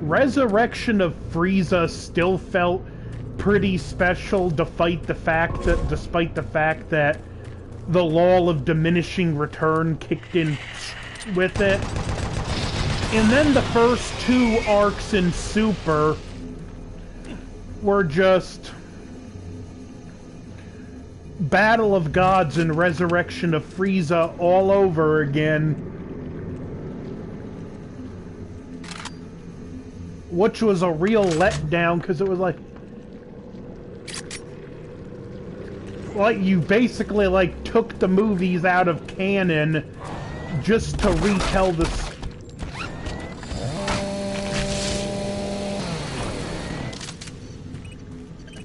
Resurrection of Frieza still felt pretty special despite the fact that the law of diminishing return kicked in with it. And then the first two arcs in Super were just Battle of Gods and Resurrection of Frieza all over again. Which was a real letdown, because it was like you basically like took the movies out of canon just to retell this.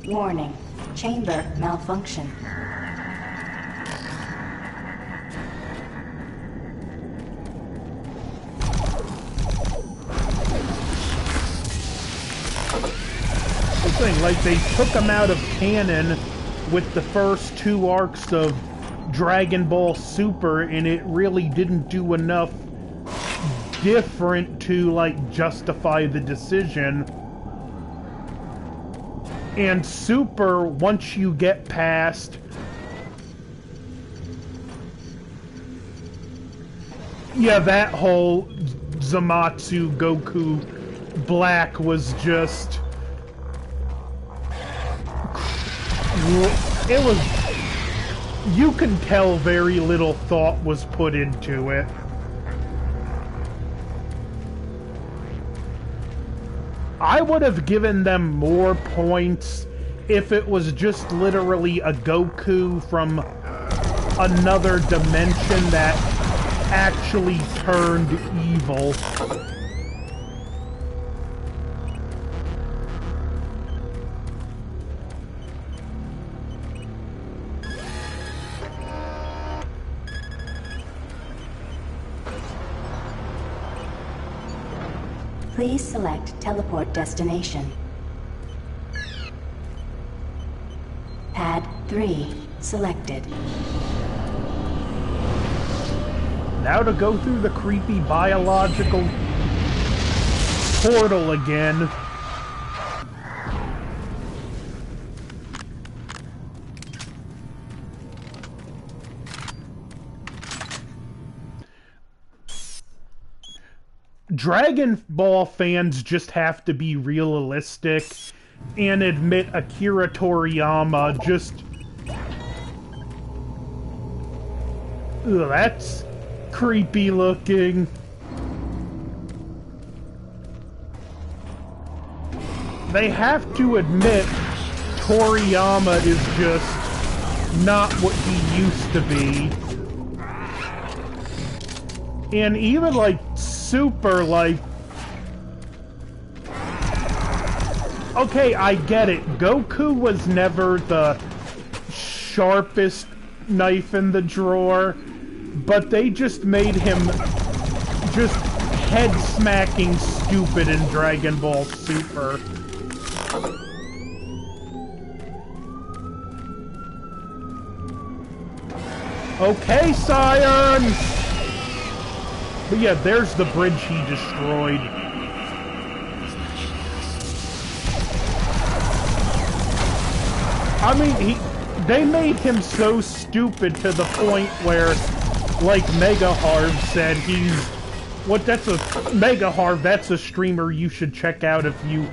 Warning. Chamber malfunction. Like, they took them out of canon with the first two arcs of Dragon Ball Super, and it really didn't do enough different to, like, justify the decision. And Super, once you get past... Yeah, that whole Zamasu Goku Black was just... It was... You can tell very little thought was put into it. I would have given them more points if it was just literally a Goku from another dimension that actually turned evil. Please select teleport destination. Pad 3 selected. Now to go through the creepy biological portal again. Dragon Ball fans just have to be realistic and admit Akira Toriyama just... Ugh, that's creepy looking. They have to admit Toriyama is just not what he used to be. And even, like, Super, like... Okay, I get it. Goku was never the sharpest knife in the drawer, but they just made him just head-smacking stupid in Dragon Ball Super. Okay, scions! But yeah, there's the bridge he destroyed. I mean, they made him so stupid to the point where, like Mega Harv said, Mega Harv, that's a streamer you should check out if you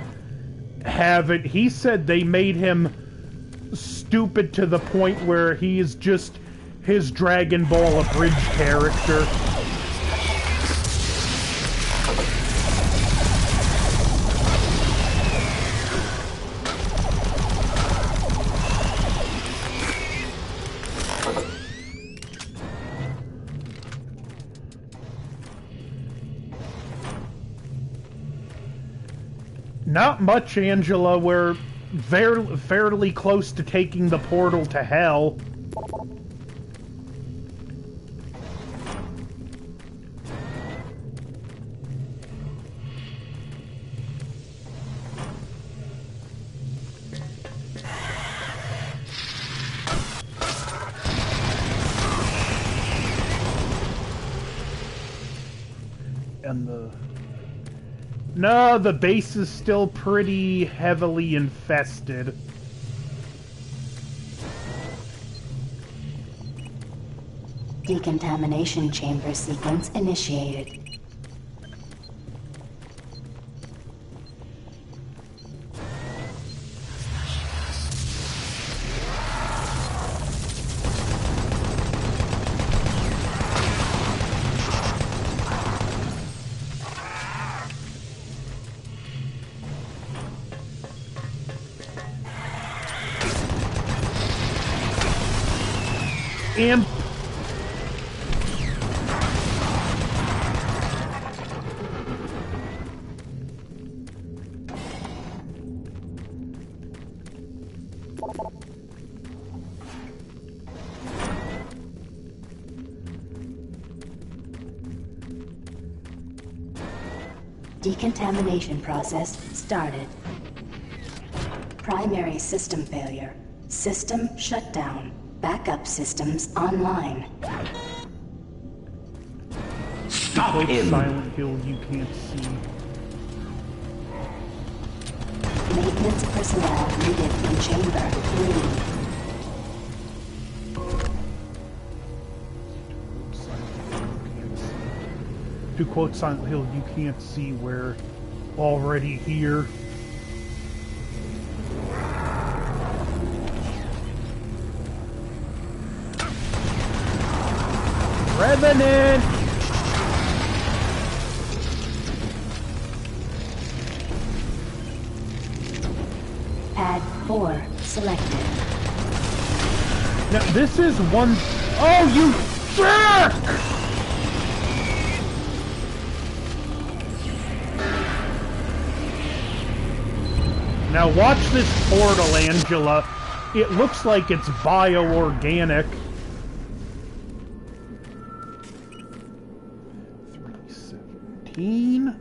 haven't. He said they made him stupid to the point where he is just his Dragon Ball Abridged character. Not much, Angela. We're fairly close to taking the portal to hell. And No, the base is still pretty heavily infested. Decontamination chamber sequence initiated. Imp. Decontamination process started. Primary system failure. System shutdown. Backup systems online. Stop him! Silent Hill you can't see. Maintenance personnel needed in chamber 3. To quote Silent Hill, you can't see, we're already here. Revenant! Pad 4 selected. Now, this is one... Oh, you jerk! Now watch this portal, Angela. It looks like it's bioorganic. 317.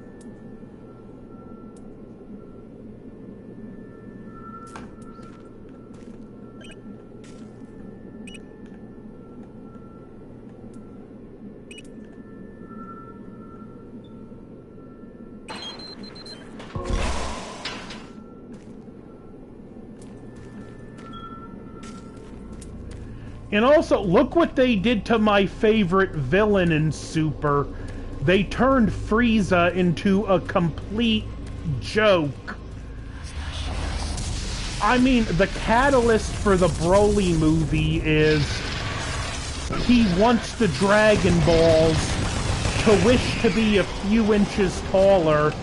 And also, look what they did to my favorite villain in Super. They turned Frieza into a complete joke. I mean, the catalyst for the Broly movie is he wants the Dragon Balls to wish to be a few inches taller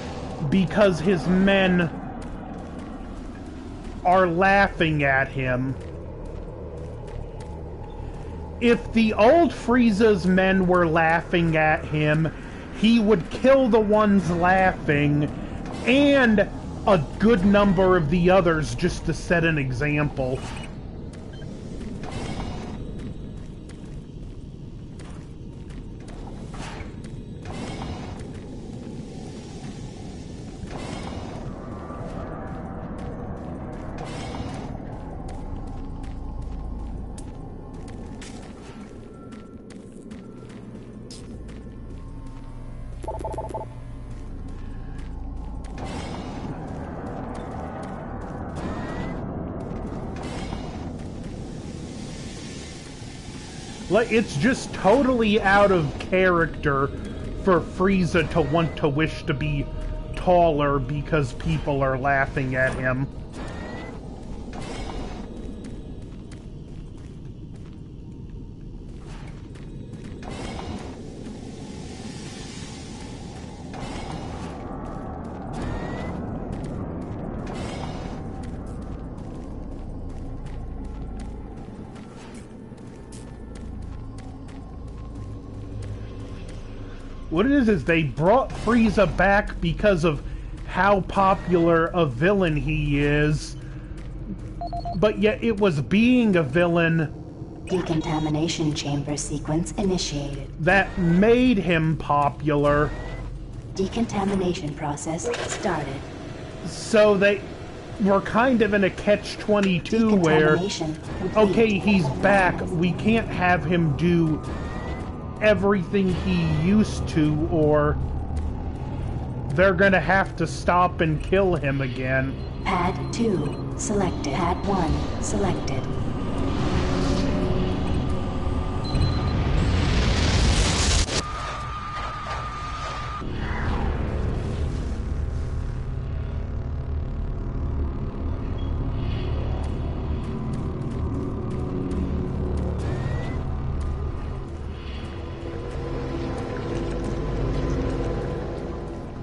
because his men are laughing at him. if the old Frieza's men were laughing at him, he would kill the ones laughing and a good number of the others just to set an example. It's just totally out of character for Frieza to want to wish to be taller because people are laughing at him. What it is they brought Frieza back because of how popular a villain he is, but yet it was being a villain Decontamination chamber sequence initiated. that made him popular. Decontamination process started. So they were kind of in a catch-22 where, Decontamination complete. okay, he's back, we can't have him do everything he used to, or they're gonna have to stop and kill him again. Pad 2 selected. Pad 1 selected.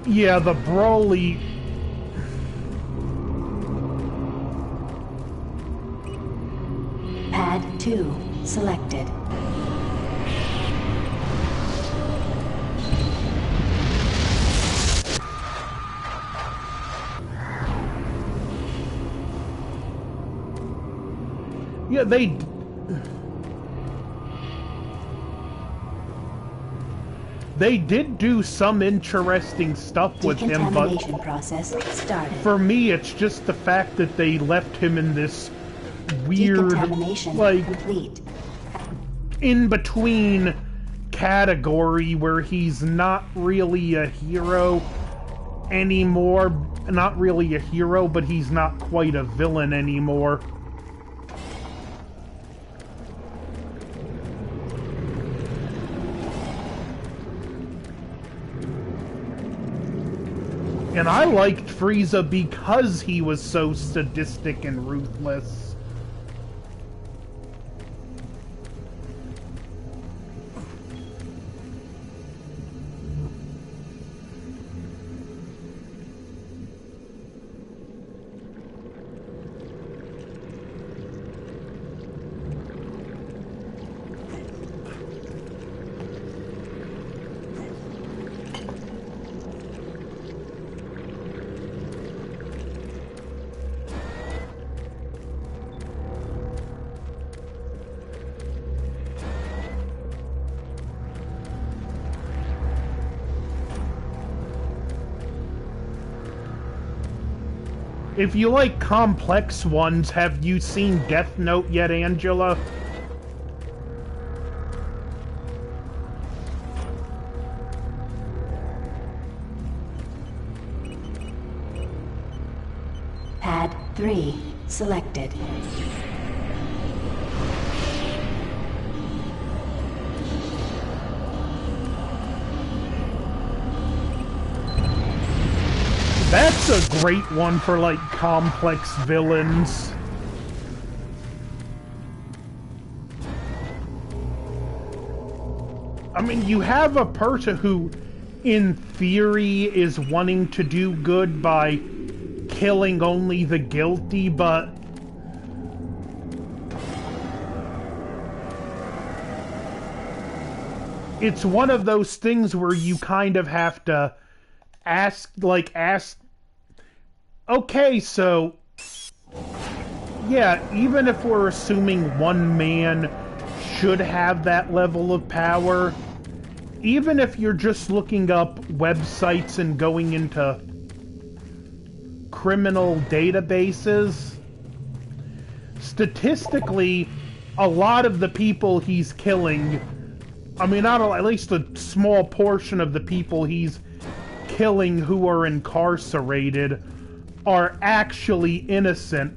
Yeah, the Broly... Pad 2 selected. Yeah, they did do some interesting stuff with him, but Decontamination process started. for me, it's just the fact that they left him in this weird, Decontamination like, complete. in-between category where he's not really a hero anymore. Not really a hero, but he's not quite a villain anymore. And I liked Frieza because he was so sadistic and ruthless. If you like complex ones, have you seen Death Note yet, Angela? Pad 3 selected. That's a great one for, like, complex villains. I mean, you have a person who, in theory, is wanting to do good by killing only the guilty, but it's one of those things where you kind of have to ask, okay, so, yeah, even if we're assuming one man should have that level of power, even if you're just looking up websites and going into criminal databases, statistically, a lot of the people he's killing, I mean, at least a small portion of the people he's killing who are incarcerated are actually innocent.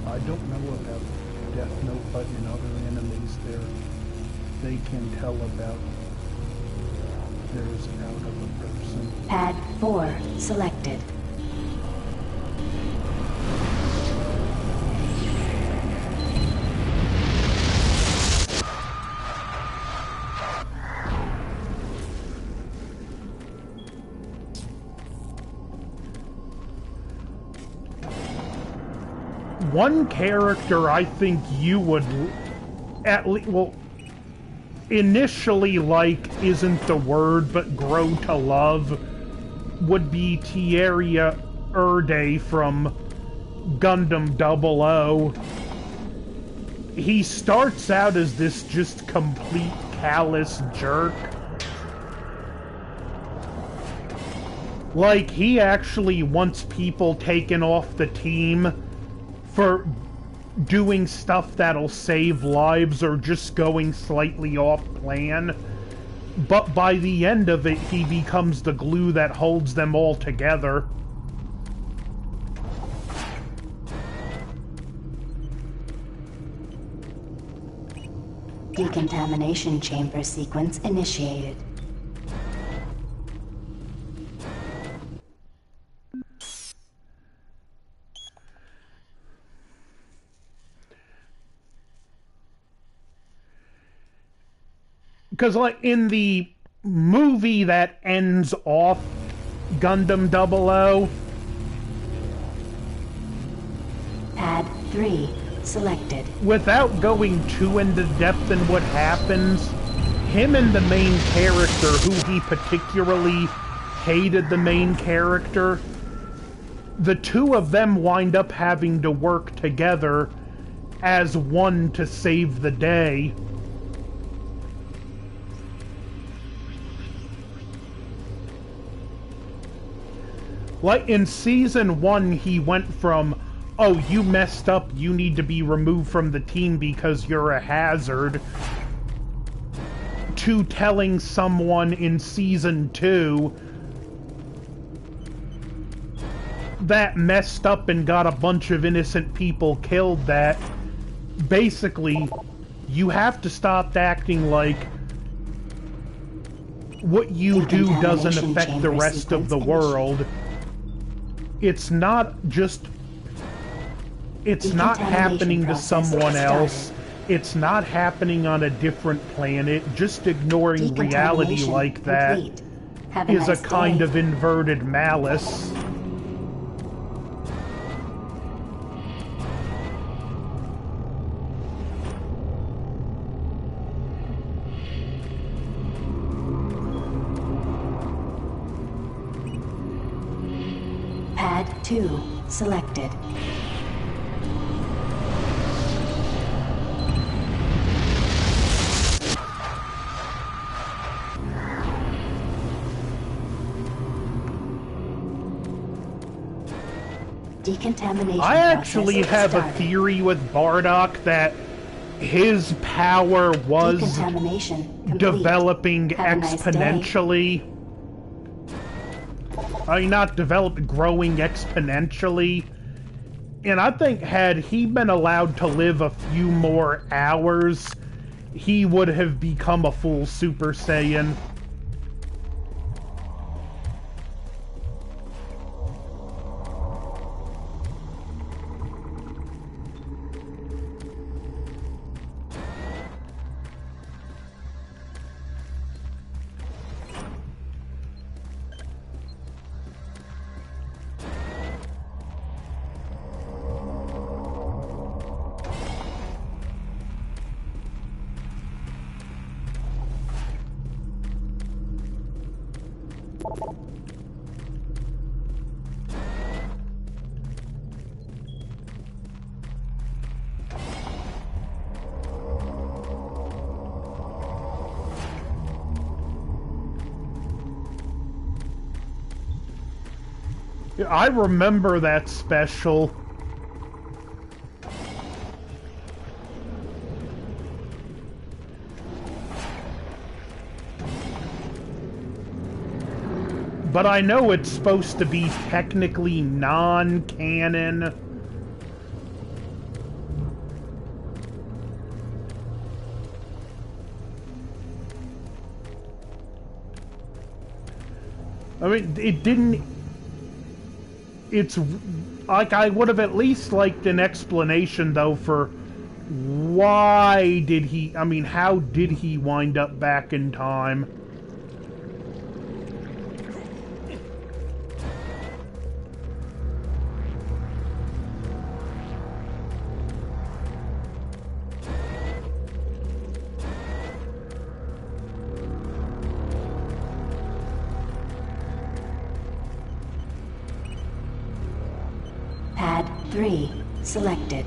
I don't know about Death Note, but in other animes they can tell about there's out of a person. Pad 4 selected. One character I think you would at least, well, initially like isn't the word, but grow to love, would be Tieria Erde from Gundam 00. He starts out as this just complete callous jerk. Like, he actually wants people taken off the team for doing stuff that'll save lives or just going slightly off plan. But by the end of it, he becomes the glue that holds them all together. Decontamination chamber sequence initiated. Because, like, in the movie that ends off Gundam 00... Pad 3 selected. Without going too into depth in what happens, him and the main character, who he particularly hated the main character, the two of them wind up having to work together as one to save the day. Like, in Season 1, he went from, oh, you messed up, you need to be removed from the team because you're a hazard, to telling someone in Season 2 that messed up and got a bunch of innocent people killed that, basically, you have to stop acting like what you do doesn't affect the rest of the world. It's not just... It's not happening to someone else. It's not happening on a different planet. Just ignoring reality like that is a kind of inverted malice. Pad 2 selected. Decontamination I actually process have a started. theory with Bardock that his power was Decontamination complete. developing Have a nice day. exponentially. I mean, not developed, growing exponentially. And I think had he been allowed to live a few more hours, he would have become a full Super Saiyan. I remember that special. But I know it's supposed to be technically non-canon. I mean, it didn't... It's like I would have at least liked an explanation, though, for why did he... I mean, how did he wind up back in time? Pad 3 selected.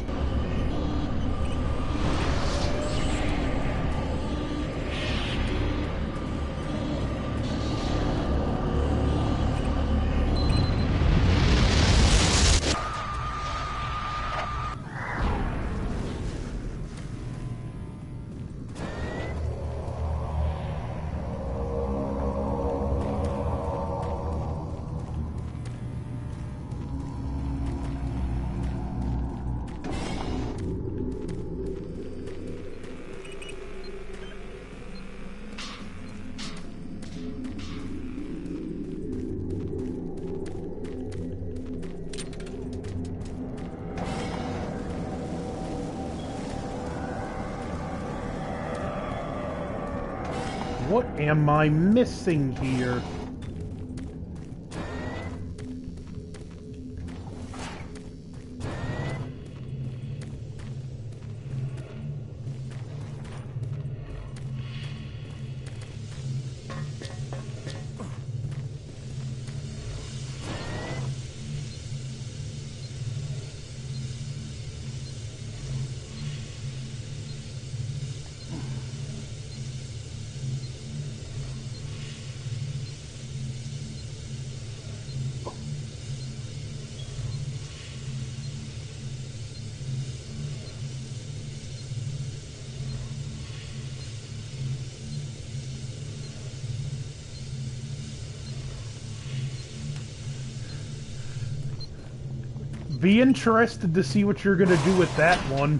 What am I missing here? Be interested to see what you're gonna do with that one.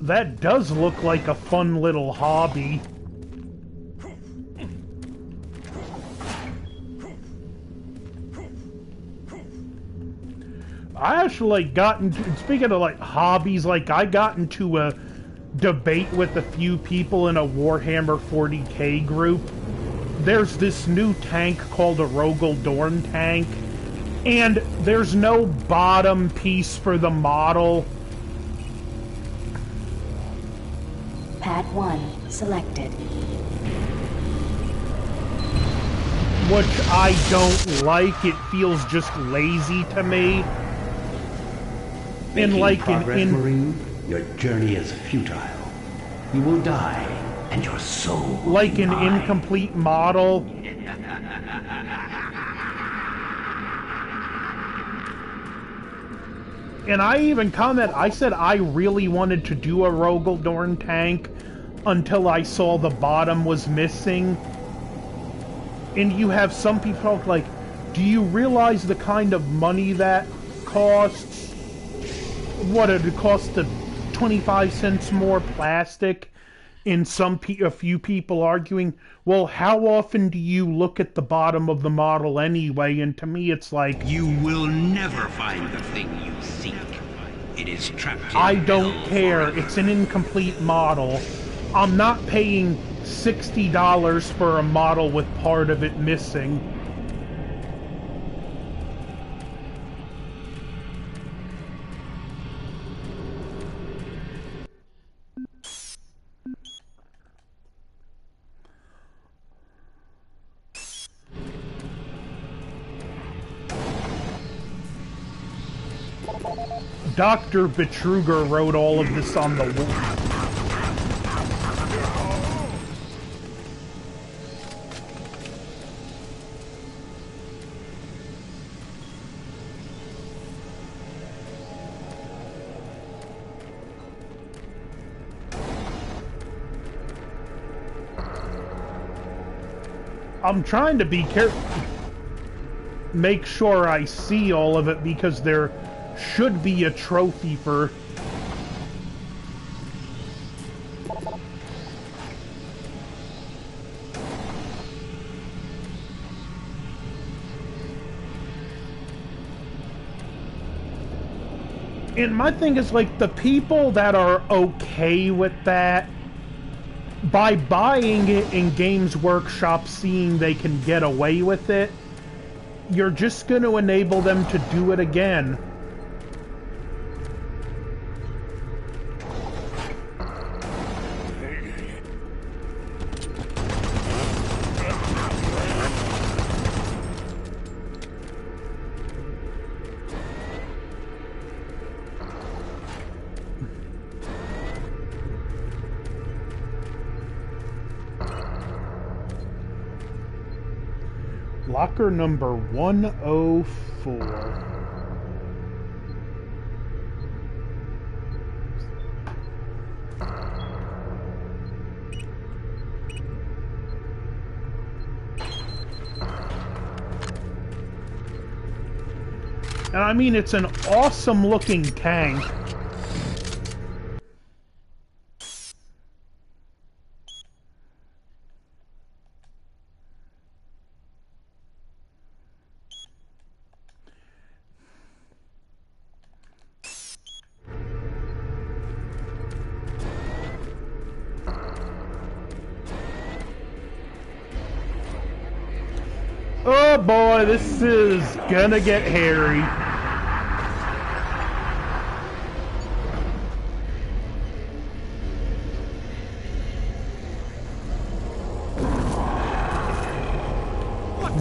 That does look like a fun little hobby. I actually got into, speaking of like hobbies, like I got into a debate with a few people in a Warhammer 40k group. There's this new tank called a Rogel Dorn tank, and there's no bottom piece for the model. Pad 1 selected. Which I don't like. It feels just lazy to me. Making like progress, Marine? Your journey is futile. You will die, and your soul will like be an mine. incomplete model. And I even I said I really wanted to do a Rogaldorn tank until I saw the bottom was missing. And you have some people like, do you realize the kind of money that costs? What, it costs the 25 cents more plastic? And a few people arguing, well, how often do you look at the bottom of the model anyway? And to me, it's like, You will never find the thing you seek. It is trapped in I don't hell care. forever. It's an incomplete model. I'm not paying $60 for a model with part of it missing. Dr. Betruger wrote all of this on the wall. I'm trying to be careful. Make sure I see all of it because there should be a trophy for... And my thing is, like, the people that are okay with that, by buying it in Games Workshop seeing they can get away with it, you're just going to enable them to do it again. Locker number 104. And I mean, it's an awesome looking tank. Oh boy, this is gonna get hairy.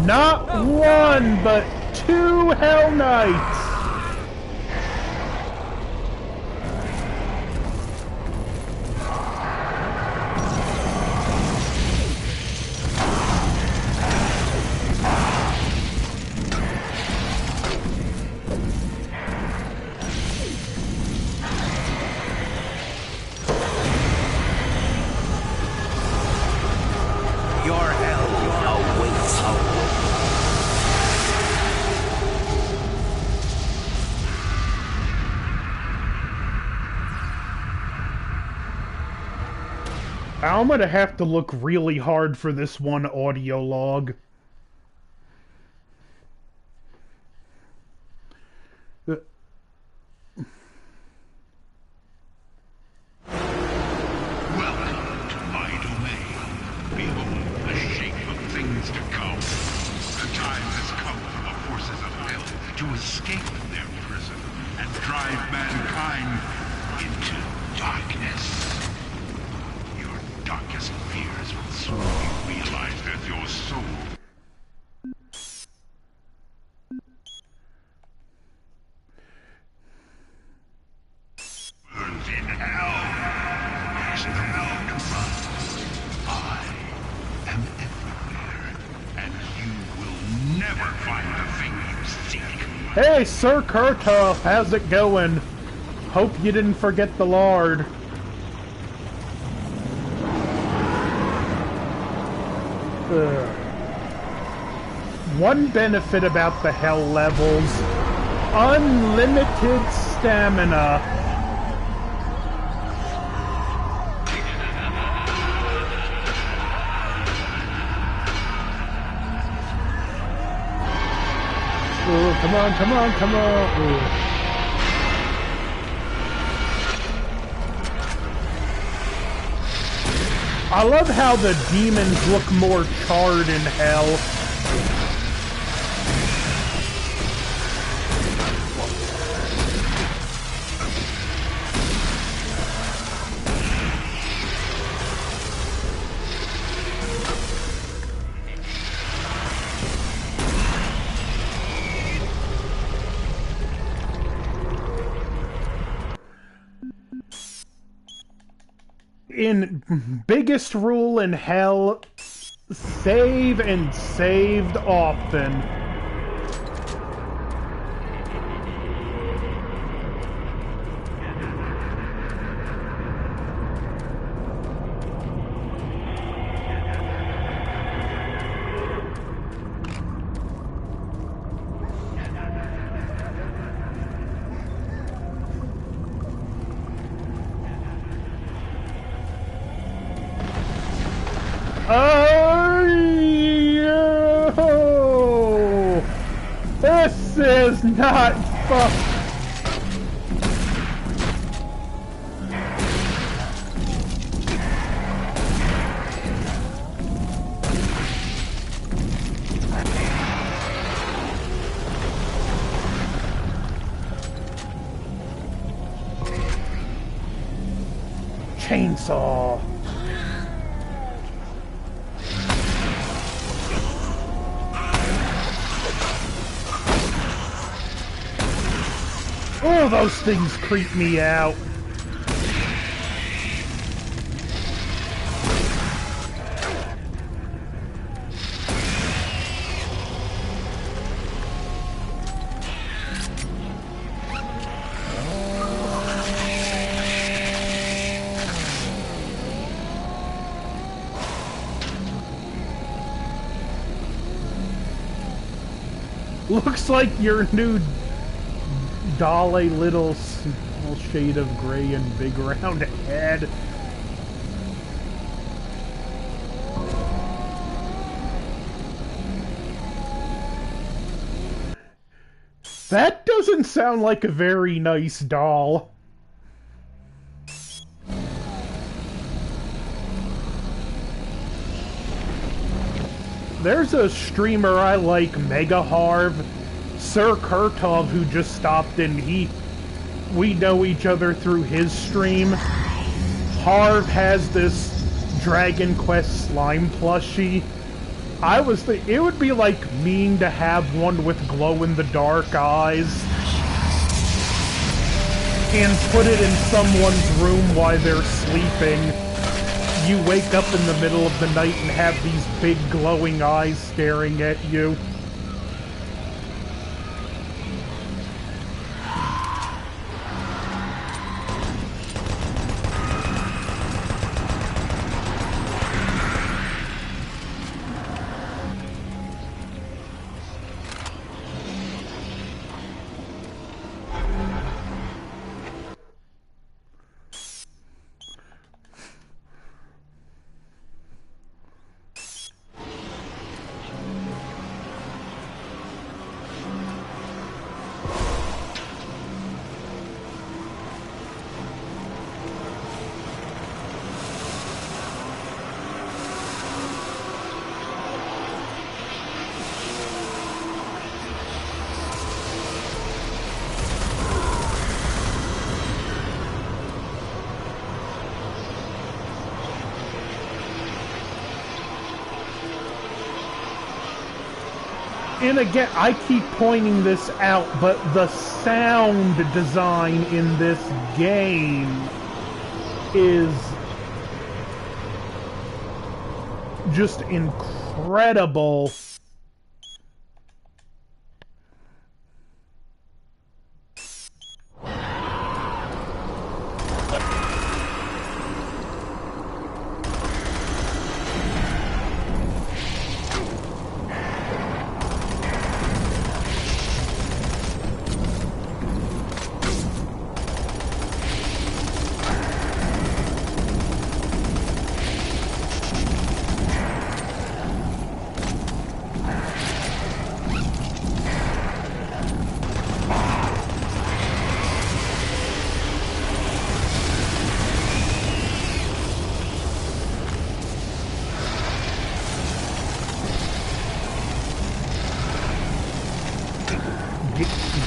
Not one, but two Hell Knights. Your hell awaits you. I'm gonna have to look really hard for this one audio log. Welcome to my domain. Behold the shape of things to come. The time has come for the forces of hell to escape their prison and drive mankind into darkness. Your darkest fears will soon be realized as your soul. Hey, Sir Kurtov, how's it going? Hope you didn't forget the lard. One benefit about the hell levels, unlimited stamina. Oh, come on, come on, come on. Ooh. I love how the demons look more charred in hell. In biggest rule in hell, save and saved often. Oh, this is not fun. Chainsaw. Oh, those things creep me out. Looks like your new doll, a little small shade of gray and big round head. That doesn't sound like a very nice doll. There's a streamer I like, Mega Harv, Sir Kurtov, who just stopped in. We know each other through his stream. Harv has this Dragon Quest slime plushie. It would be like mean to have one with glow-in-the-dark eyes and put it in someone's room while they're sleeping. You wake up in the middle of the night and have these big glowing eyes staring at you. And again, I keep pointing this out, but the sound design in this game is just incredible.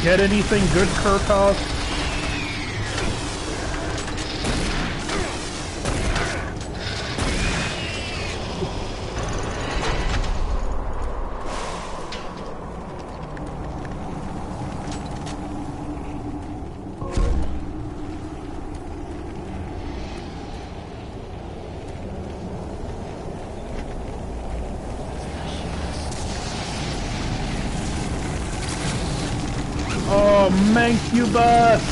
get anything good, Kurkov? Oh, Mancubus!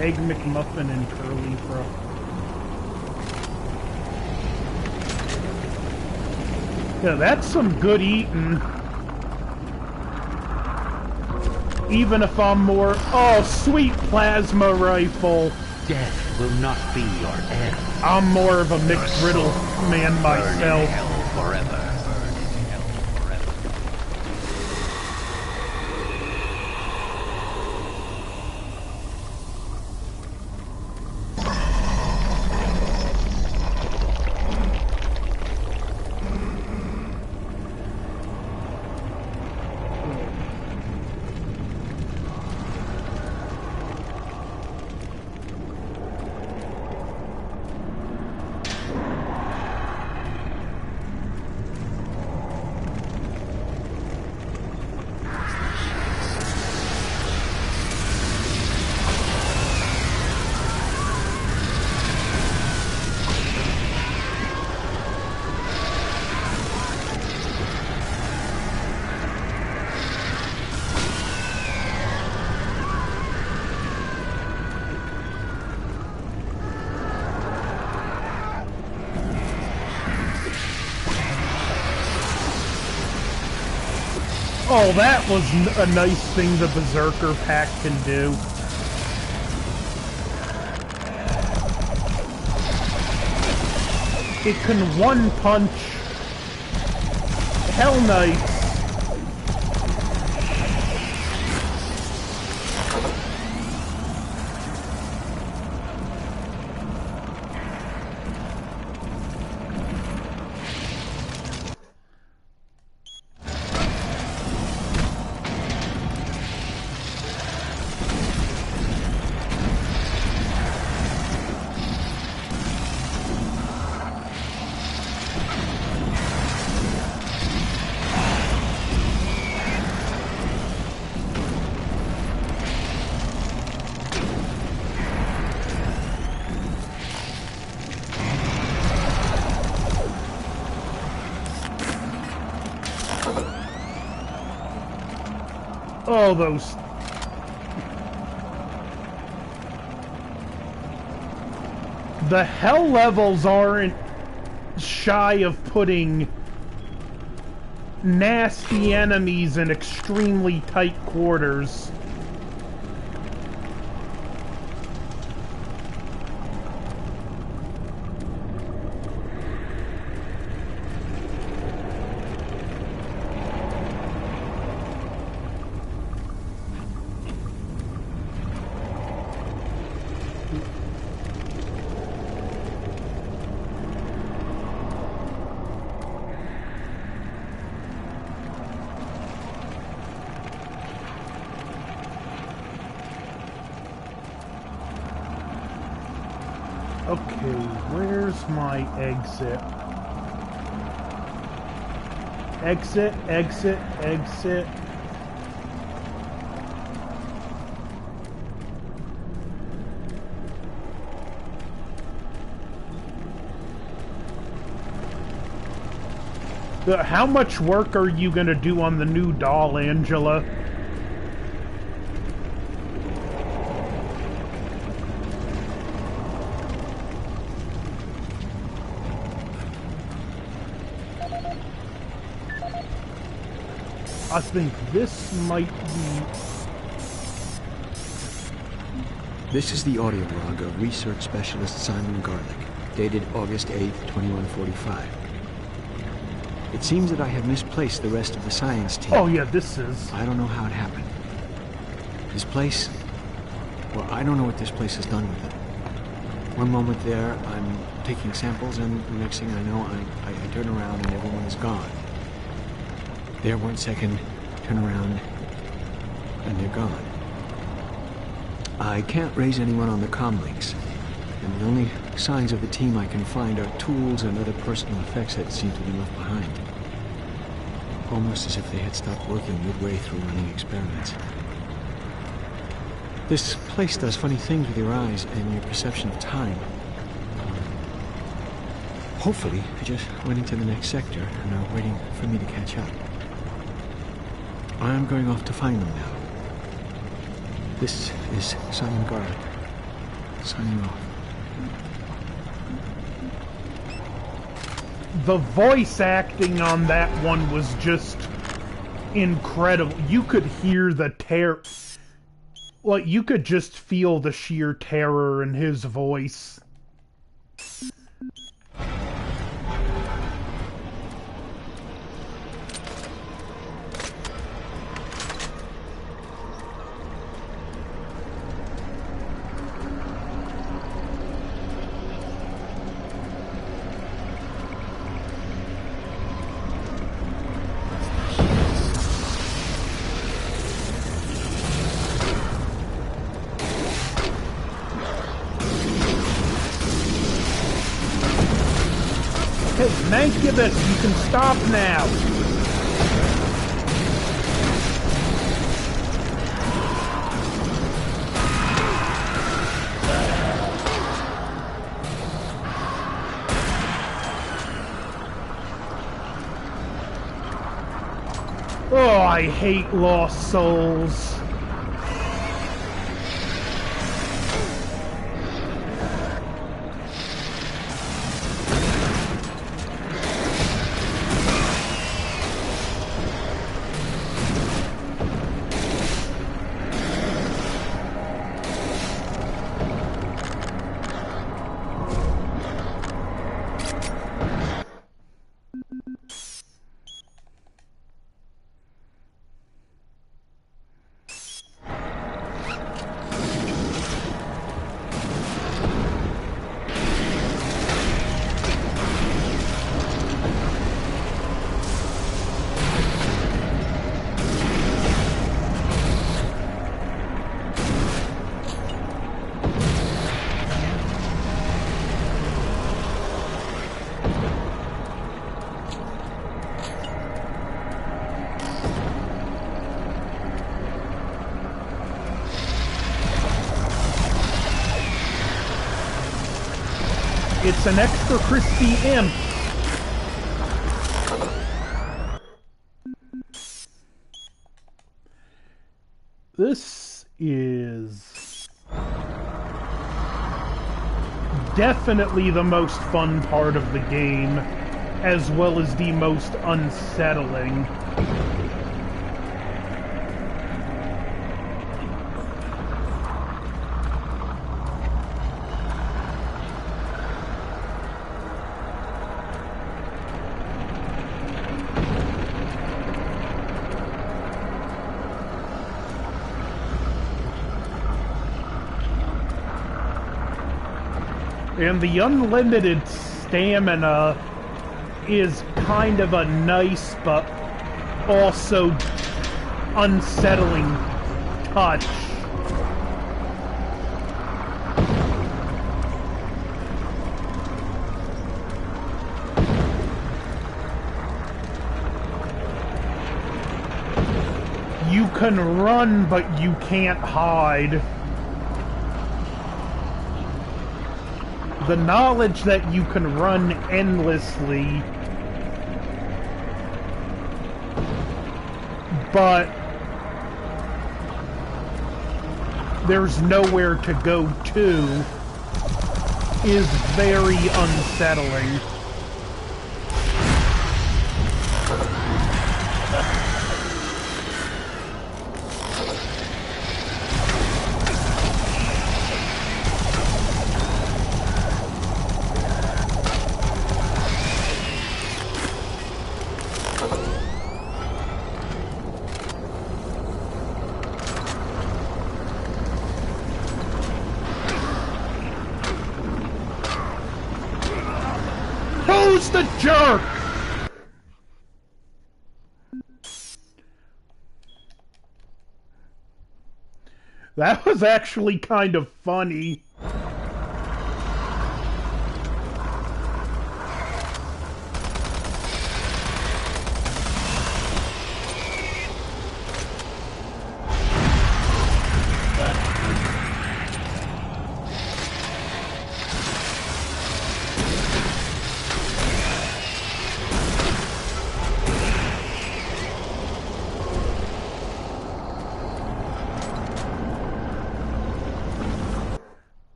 Egg McMuffin and curly fro. Yeah, that's some good eating. Even if I'm more... Oh, sweet plasma rifle. Death will not be your end. I'm more of a mixed riddle man myself. Burn in hell forever. Oh, that was a nice thing the Berserker pack can do. It can one-punch Hell Knights. Oh, those... The hell levels aren't shy of putting nasty enemies in extremely tight quarters. Okay, where's my exit? Exit, exit, exit. How much work are you gonna do on the new doll, Angela? I think this might be... This is the audio log of Research Specialist Simon Garlick, dated August 8th, 2145. It seems that I have misplaced the rest of the science team. Oh yeah, this is... I don't know how it happened. This place... Well, I don't know what this place has done with it. One moment there, I'm taking samples, and the next thing I know, I turn around and everyone is gone. There 1 second, turn around, and they're gone. I can't raise anyone on the comm links, and the only signs of the team I can find are tools and other personal effects that seem to be left behind. Almost as if they had stopped working midway through running experiments. This place does funny things with your eyes and your perception of time. Hopefully, they just went into the next sector and are waiting for me to catch up. I'm going off to find them now. This is Simon Garlic, signing off. The voice acting on that one was just incredible. You could hear the terror. Well, you could just feel the sheer terror in his voice. Hey, Mancubus, you can stop now! Oh, I hate Lost Souls. It's an extra crispy imp. This is definitely the most fun part of the game, as well as the most unsettling. And the unlimited stamina is kind of a nice but also unsettling touch. You can run, but you can't hide. The knowledge that you can run endlessly, but there's nowhere to go to, is very unsettling. Who's the jerk? That was actually kind of funny.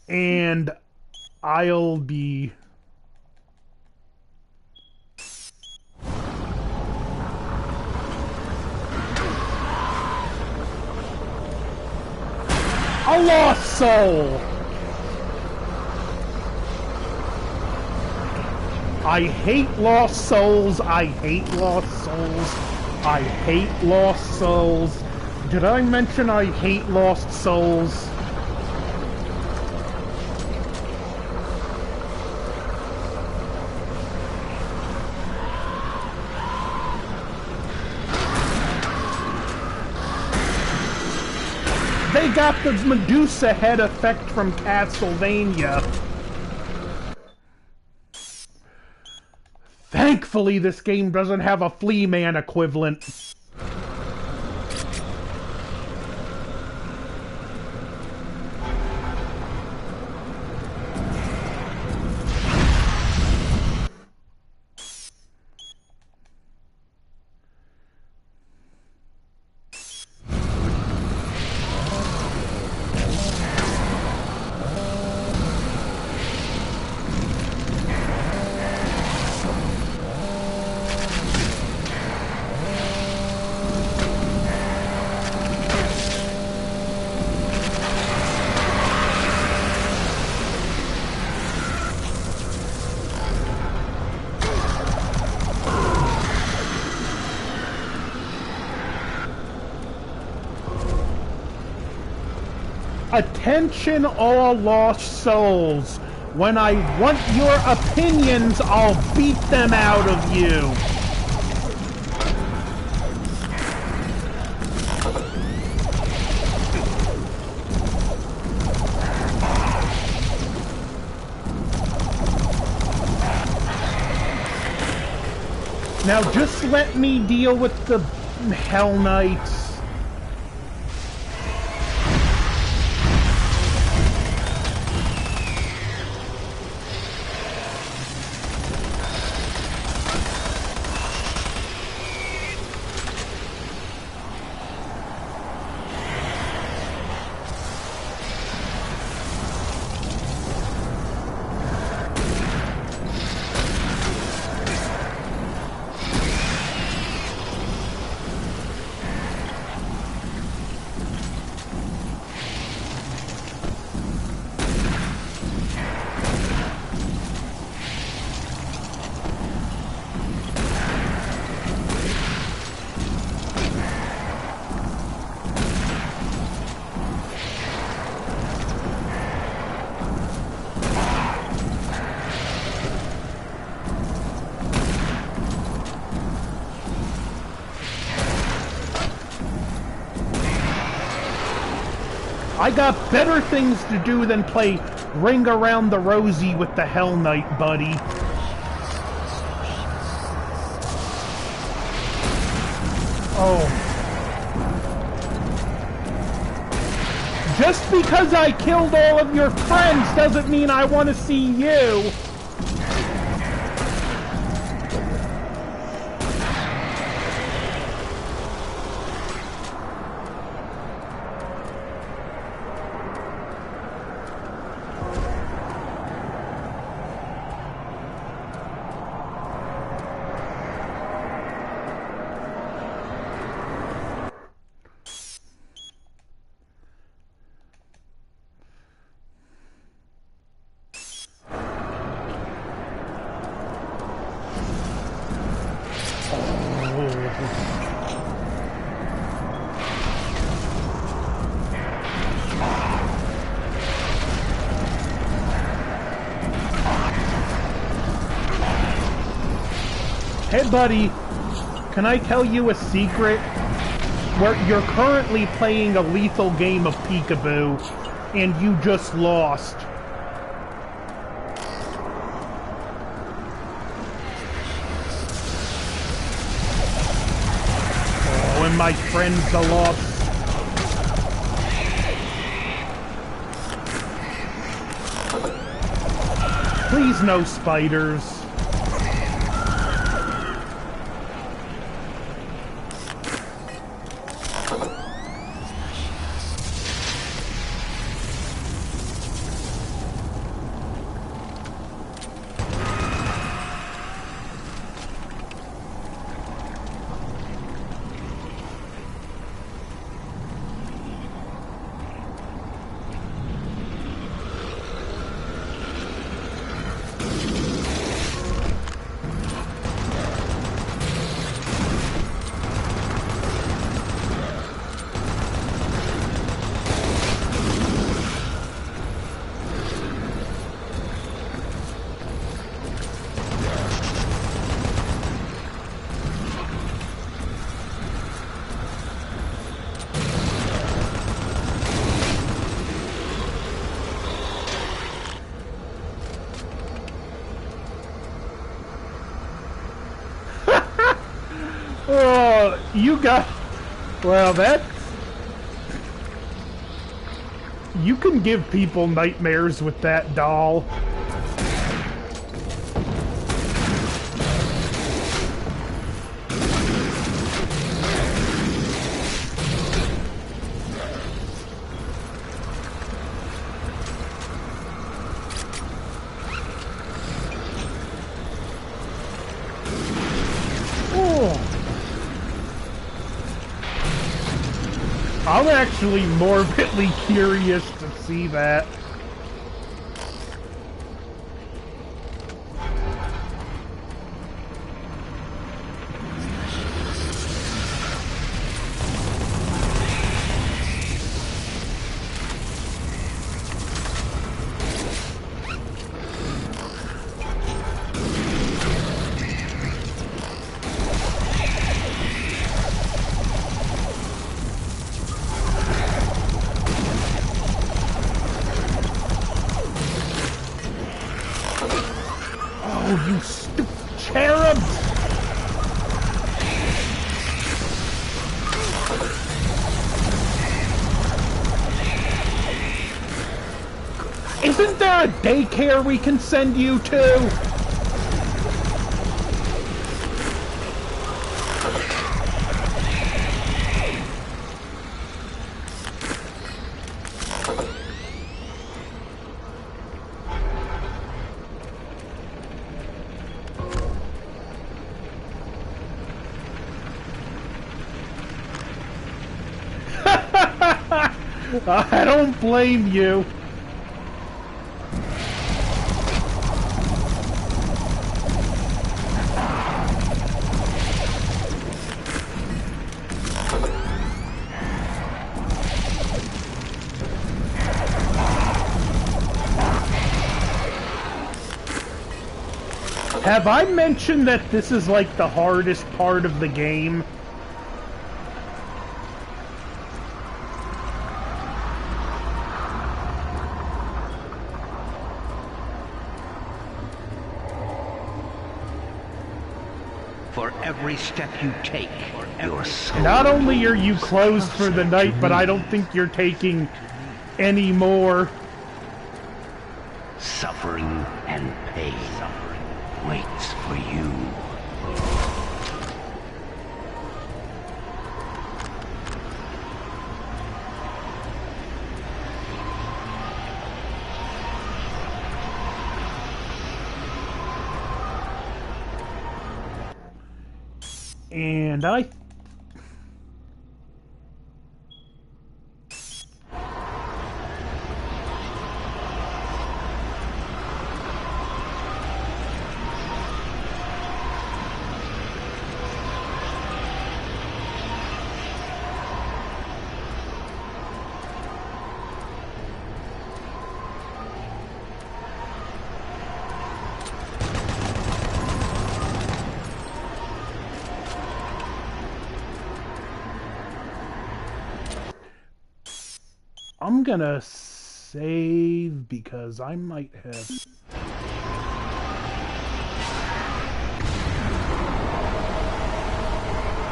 And I'll be... a lost soul! I hate lost souls, I hate lost souls, I hate lost souls. Did I mention I hate lost souls? They got the Medusa head effect from Castlevania. Thankfully, this game doesn't have a Flea Man equivalent. Attention all lost souls. When I want your opinions, I'll beat them out of you. Now just let me deal with the Hell Knights. I got better things to do than play Ring Around the Rosie with the Hell Knight, buddy. Oh. Just because I killed all of your friends doesn't mean I want to see you. Hey, buddy, can I tell you a secret? Where you're currently playing a lethal game of peekaboo, and you just lost. Oh, and my friend's the lost. Please, no spiders. Oh, you got... Well, that... You can give people nightmares with that doll. I'm actually morbidly curious to see that. Oh, you stupid cherubs! Isn't there a daycare we can send you to? I don't blame you. Have I mentioned that this is like the hardest part of the game? For every step you take, your soul... Not only are you closed for the night, but I don't think you're taking any more. Suffering and pain waits for you. And I... I'm gonna save because I might have...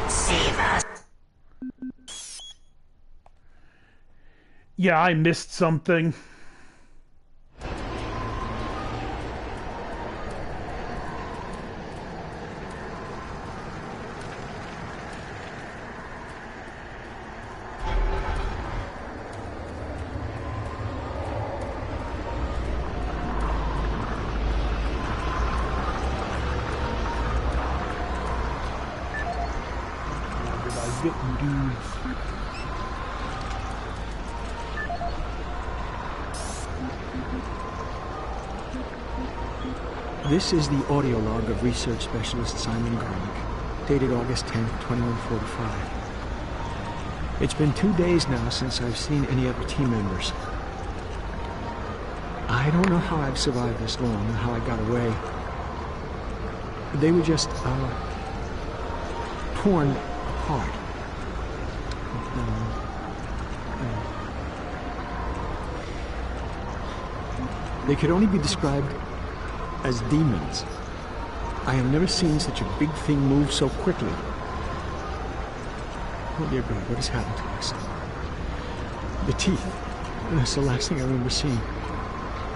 Save us. Yeah, I missed something. This is the audio log of research specialist Simon Garlick, dated August 10th, 2145. It's been 2 days now since I've seen any other team members. I don't know how I've survived this long and how I got away. They were just, torn apart. They could only be described as demons. I have never seen such a big thing move so quickly. Oh dear God, what has happened to us? The teeth. That's the last thing I remember seeing.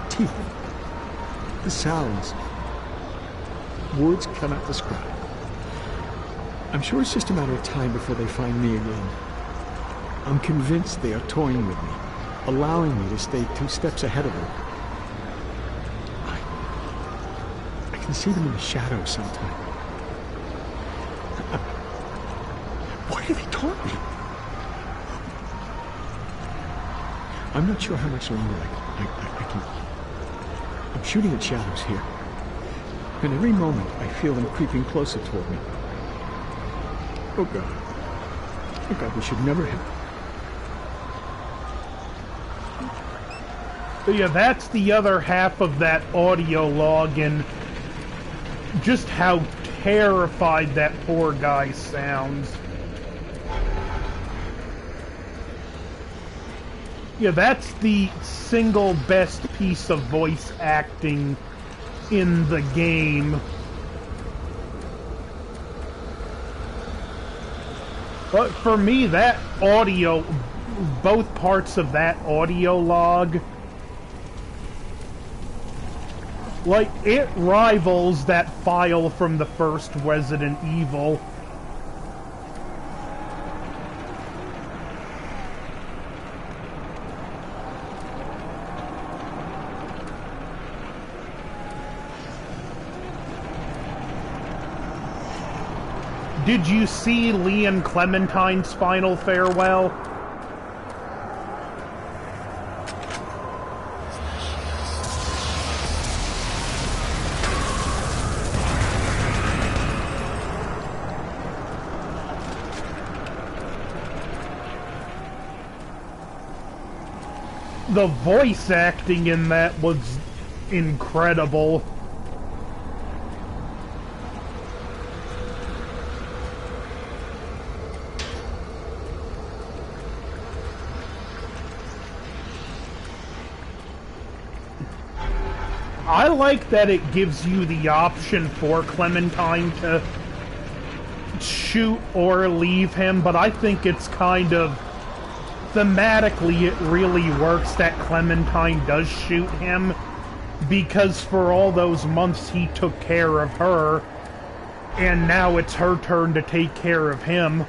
Teeth. The sounds. Words cannot describe. I'm sure it's just a matter of time before they find me again. I'm convinced they are toying with me, allowing me to stay 2 steps ahead of them. I can see them in the shadows sometimes. Why do they taunt me? I'm not sure how much longer I can... I'm shooting at shadows here. And every moment I feel them creeping closer toward me. Oh God. Oh God, we should never have... So yeah, that's the other half of that audio log, and just how terrified that poor guy sounds. Yeah, that's the single best piece of voice acting in the game. But for me, that audio, both parts of that audio log, like, it rivals that file from the first Resident Evil. Did you see Leon Clementine's final farewell? The voice acting in that was incredible. I like that it gives you the option for Clementine to shoot or leave him, but I think it's kind of... thematically, it really works that Clementine does shoot him, because for all those months he took care of her, and now it's her turn to take care of him.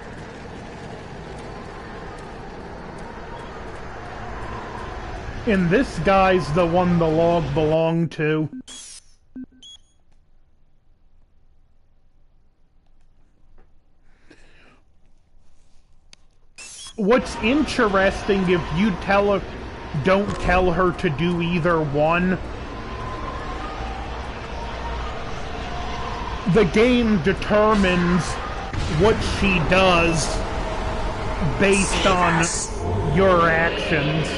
And this guy's the one the log belonged to. What's interesting, if you don't tell her to do either one, the game determines what she does based on your actions.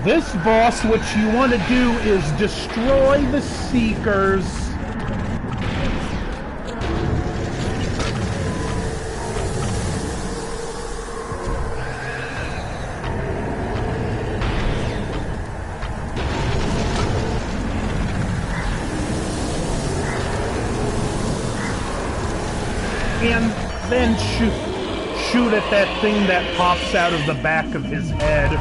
This boss, what you want to do is destroy the Seekers. And then shoot at that thing that pops out of the back of his head.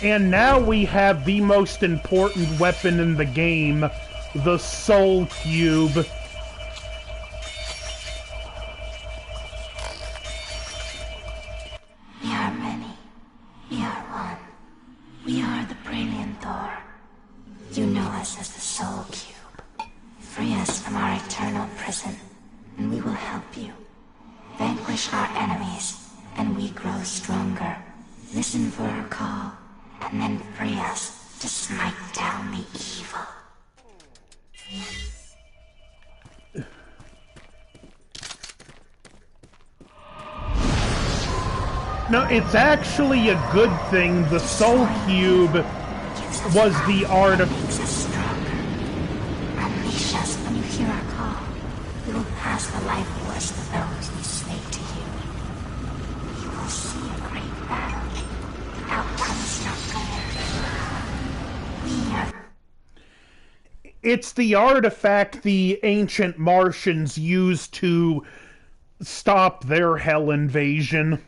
And now we have the most important weapon in the game, the Soul Cube. We are many. We are one. We are the Brainian Thor. You know us as the Soul Cube. Free us from our eternal prison, and we will help you. Vanquish our enemies, and we grow stronger. Listen for our call, and then free us to smite down the evil. No, it's actually a good thing the Soul Cube was the art of... Makes us stronger. Unleash us when you hear our call. We will pass the life force to those who slay to you. You will see a great battle. The outcome is not clear. We are... It's the artifact the ancient Martians used to stop their Hell invasion.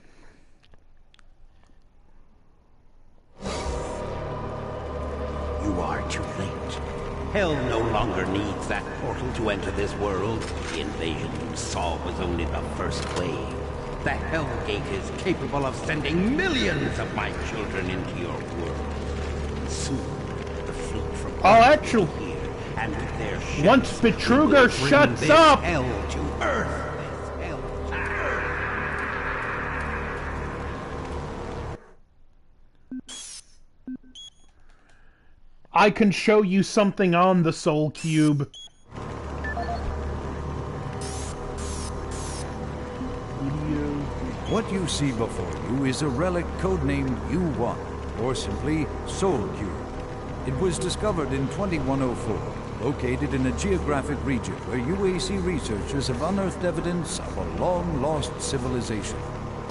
You are too late. Hell no longer needs that portal to enter this world. The invasion you saw was only the first wave. The Hell Gate is capable of sending millions of my children into your world. Soon, the fleet from Actually, here, and with their ships, once Betruger will bring shuts this up... Hell to Earth. This Hell to Earth. I can show you something on the Soul Cube. What you see before you is a relic codenamed U1, or simply Soul Cube. It was discovered in 2104, located in a geographic region where UAC researchers have unearthed evidence of a long-lost civilization.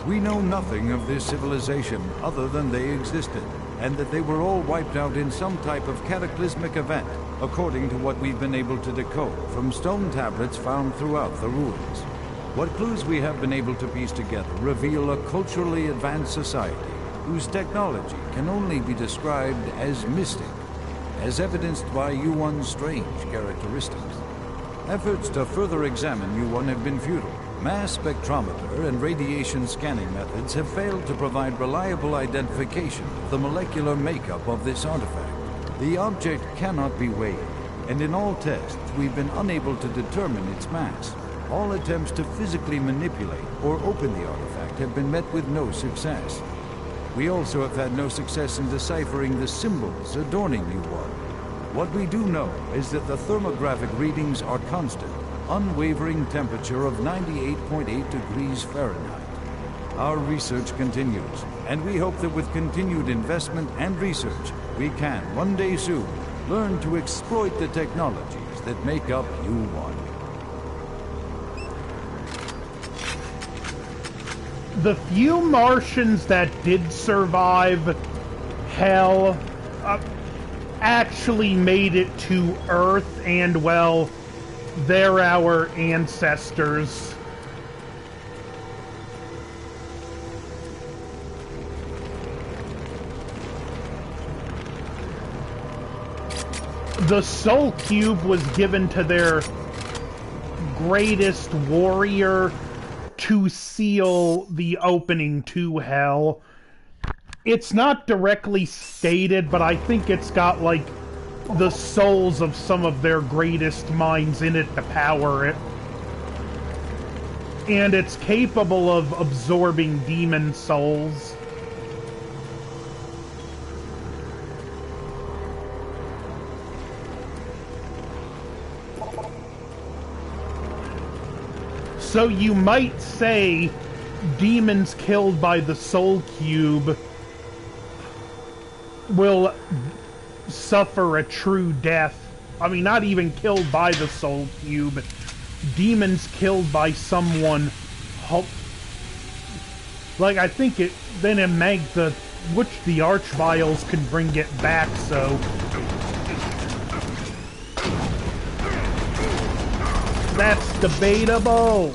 We know nothing of this civilization other than they existed, and that they were all wiped out in some type of cataclysmic event, according to what we've been able to decode from stone tablets found throughout the ruins. What clues we have been able to piece together reveal a culturally advanced society whose technology can only be described as mystic, as evidenced by U1's strange characteristics. Efforts to further examine U1 have been futile. Mass spectrometer and radiation scanning methods have failed to provide reliable identification of the molecular makeup of this artifact. The object cannot be weighed, and in all tests we've been unable to determine its mass. All attempts to physically manipulate or open the artifact have been met with no success. We also have had no success in deciphering the symbols adorning U1. What we do know is that the thermographic readings are constant, unwavering temperature of 98.8 degrees Fahrenheit. Our research continues, and we hope that with continued investment and research, we can, one day soon, learn to exploit the technologies that make up U1. The few Martians that did survive Hell actually made it to Earth, and, well, they're our ancestors. The Soul Cube was given to their greatest warrior to seal the opening to Hell. It's not directly stated, but I think it's got, like, the souls of some of their greatest minds in it to power it. And it's capable of absorbing demon souls. So you might say demons killed by the Soul Cube will suffer a true death. I mean, not even killed by the Soul Cube. Demons killed by someone... Like, I think it... Then in Meg, the Archviles can bring it back, so... That's debatable!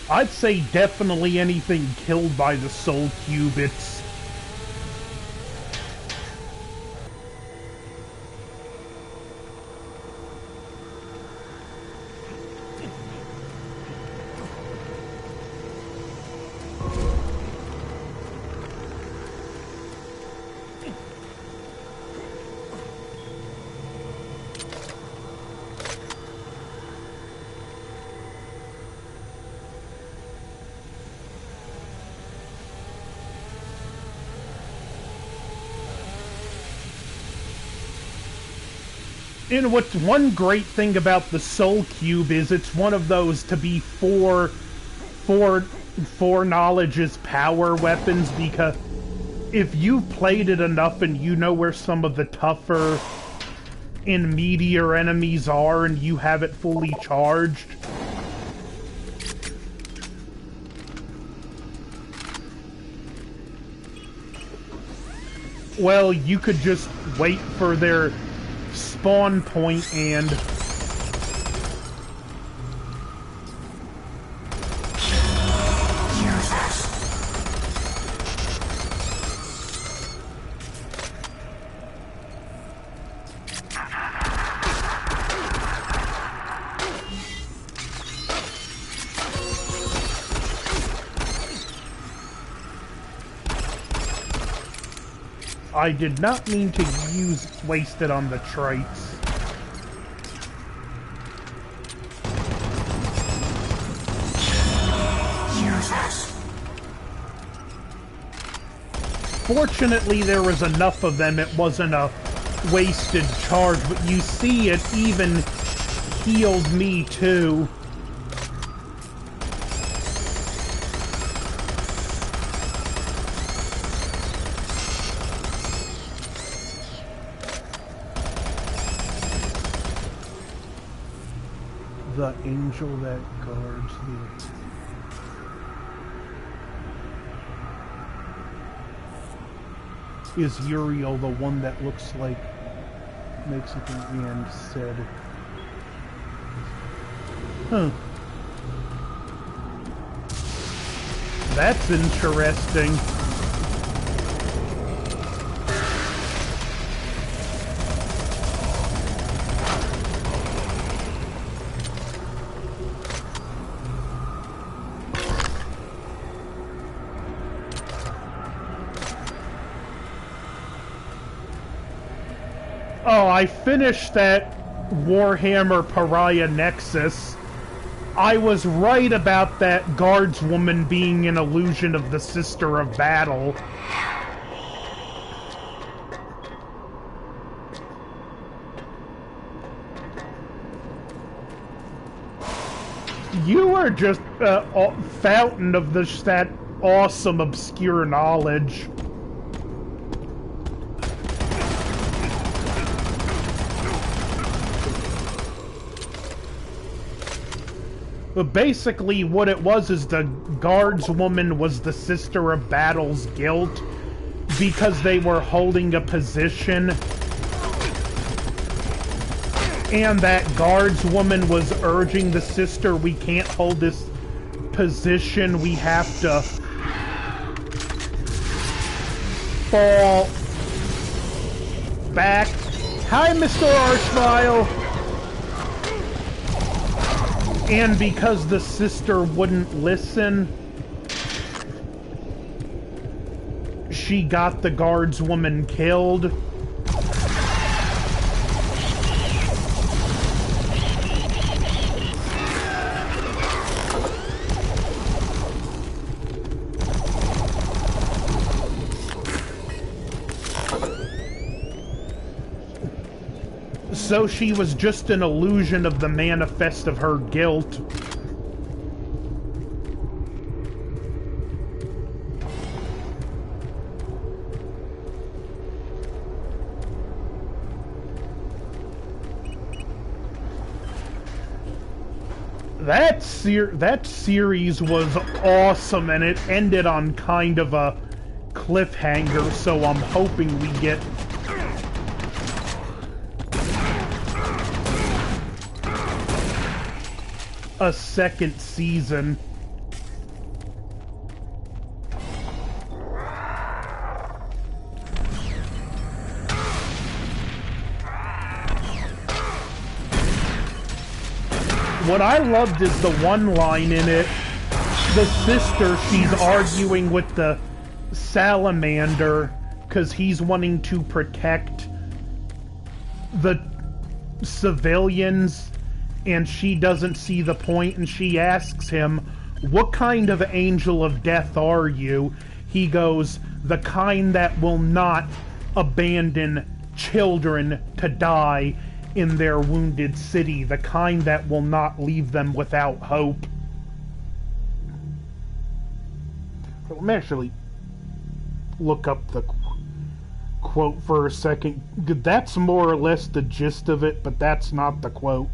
I'd say definitely anything killed by the Soul Cube, it's... And what's one great thing about the Soul Cube is it's one of those to be four knowledge is power weapons, because if you've played it enough and you know where some of the tougher and meatier enemies are and you have it fully charged, well, you could just wait for their spawn point and... I did not mean to waste it on the traits. Fortunately, there was enough of them, it wasn't a wasted charge, but you see it even healed me too. The angel that guards the... Is Uriel the one that looks like Mexican and said... Huh. That's interesting. Oh, I finished that Warhammer Pariah Nexus. I was right about that guardswoman being an illusion of the Sister of Battle. You are just a fountain of that awesome obscure knowledge. But basically what it was is the guardswoman was the Sister of Battle's guilt because they were holding a position, and that guardswoman was urging the sister, we can't hold this position, we have to fall back. Hi, Mr. Archvile! And because the sister wouldn't listen, she got the guardswoman killed. So she was just an illusion of the manifest of her guilt. That series was awesome, and it ended on kind of a cliffhanger, so I'm hoping we get a second season. What I loved is the one line in it. The sister, she's arguing with the salamander because he's wanting to protect the civilians, and she doesn't see the point, and she asks him, "What kind of angel of death are you?" He goes, "The kind that will not abandon children to die in their wounded city, the kind that will not leave them without hope." Let me actually look up the quote for a second. That's more or less the gist of it, but that's not the quote.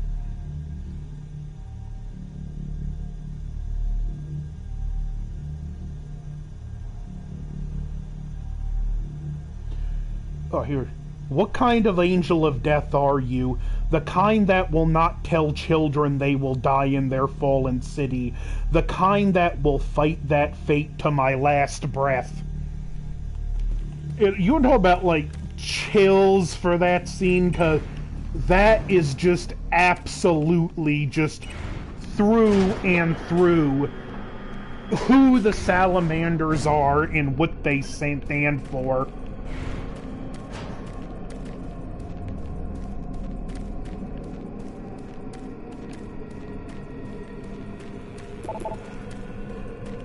Oh, here. "What kind of angel of death are you? The kind that will not tell children they will die in their fallen city. The kind that will fight that fate to my last breath." You know about, like, chills for that scene? Because that is just absolutely just through and through who the salamanders are and what they stand for.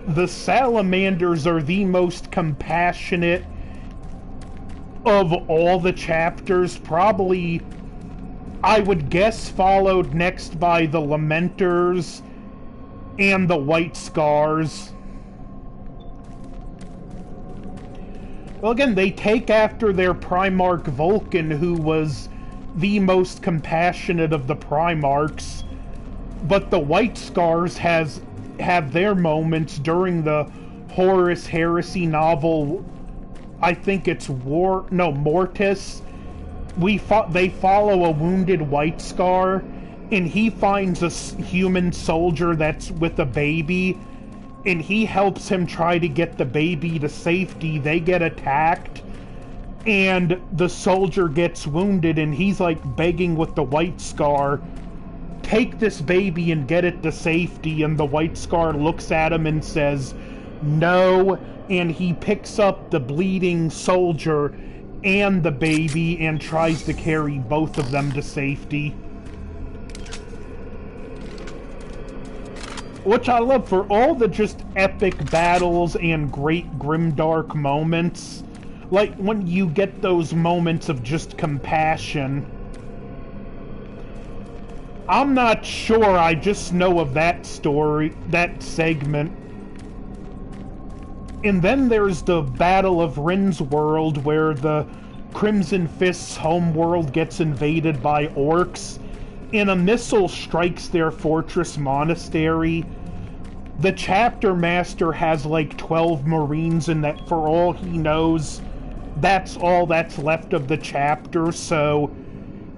The salamanders are the most compassionate of all the chapters, probably, I would guess, followed next by the Lamenters and the White Scars. Well, again, they take after their Primarch Vulcan, who was the most compassionate of the Primarchs, but the White Scars have their moments during the Horus Heresy novel. I think it's Mortis. They follow a wounded White Scar, and he finds a human soldier that's with a baby, and he helps him try to get the baby to safety. They get attacked, and the soldier gets wounded, and he's like begging with the White Scar, "Take this baby and get it to safety," and the White Scar looks at him and says, "No," and he picks up the bleeding soldier and the baby and tries to carry both of them to safety. Which I love for all the just epic battles and great grimdark moments. Like when you get those moments of just compassion. I'm not sure, I just know of that story, that segment. And then there's the Battle of Rin's World, where the Crimson Fist's homeworld gets invaded by orcs, and a missile strikes their fortress monastery. The chapter master has like 12 marines, and that for all he knows, that's all that's left of the chapter, so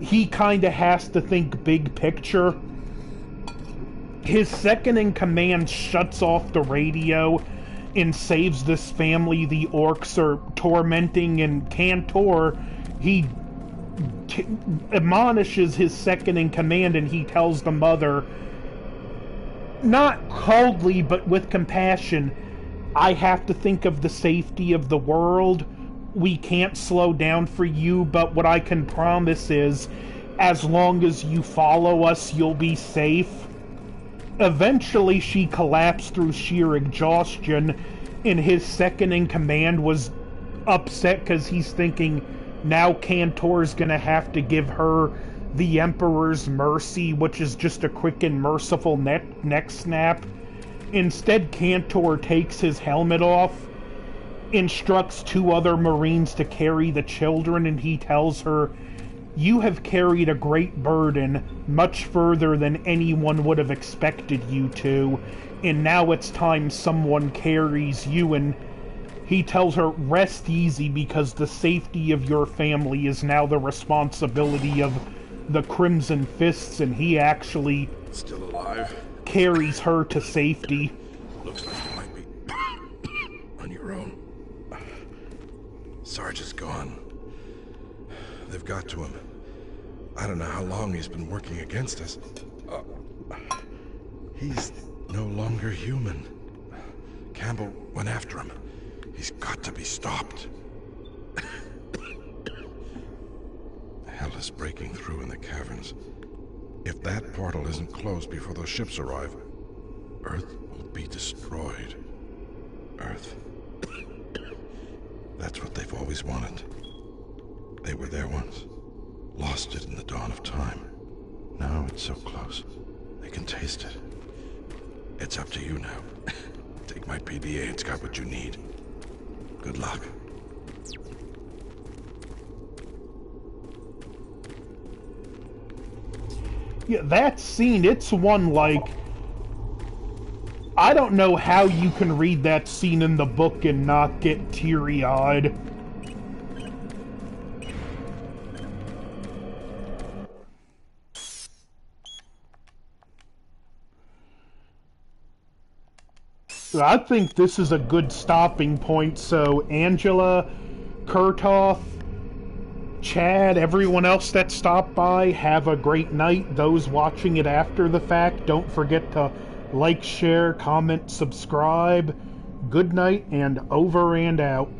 he kinda has to think big picture. His second-in-command shuts off the radio and saves this family the orcs are tormenting, and Cantor, he admonishes his second-in-command, and he tells the mother, not coldly but with compassion, "I have to think of the safety of the world. We can't slow down for you, but what I can promise is, as long as you follow us, you'll be safe." Eventually, she collapsed through sheer exhaustion, and his second-in-command was upset because he's thinking, now Cantor's gonna have to give her the Emperor's Mercy, which is just a quick and merciful neck snap. Instead, Cantor takes his helmet off, instructs 2 other Marines to carry the children, and he tells her, "You have carried a great burden, much further than anyone would have expected you to, and now it's time someone carries you," and he tells her, "Rest easy, because the safety of your family is now the responsibility of the Crimson Fists," and he actually still alive, carries her to safety. Looks like you might be on your own. Sarge is gone. They've got to him. I don't know how long he's been working against us. He's no longer human. Campbell went after him. He's got to be stopped. Hell is breaking through in the caverns. If that portal isn't closed before those ships arrive, Earth will be destroyed. Earth. That's what they've always wanted. They were there once. Lost it in the dawn of time. Now it's so close. They can taste it. It's up to you now. Take my PDA, it's got what you need. Good luck. Yeah, that scene, it's one like... I don't know how you can read that scene in the book and not get teary-eyed. I think this is a good stopping point, so Angela, Kurtoff, Chad, everyone else that stopped by, have a great night. Those watching it after the fact, don't forget to like, share, comment, subscribe. Good night, and over and out.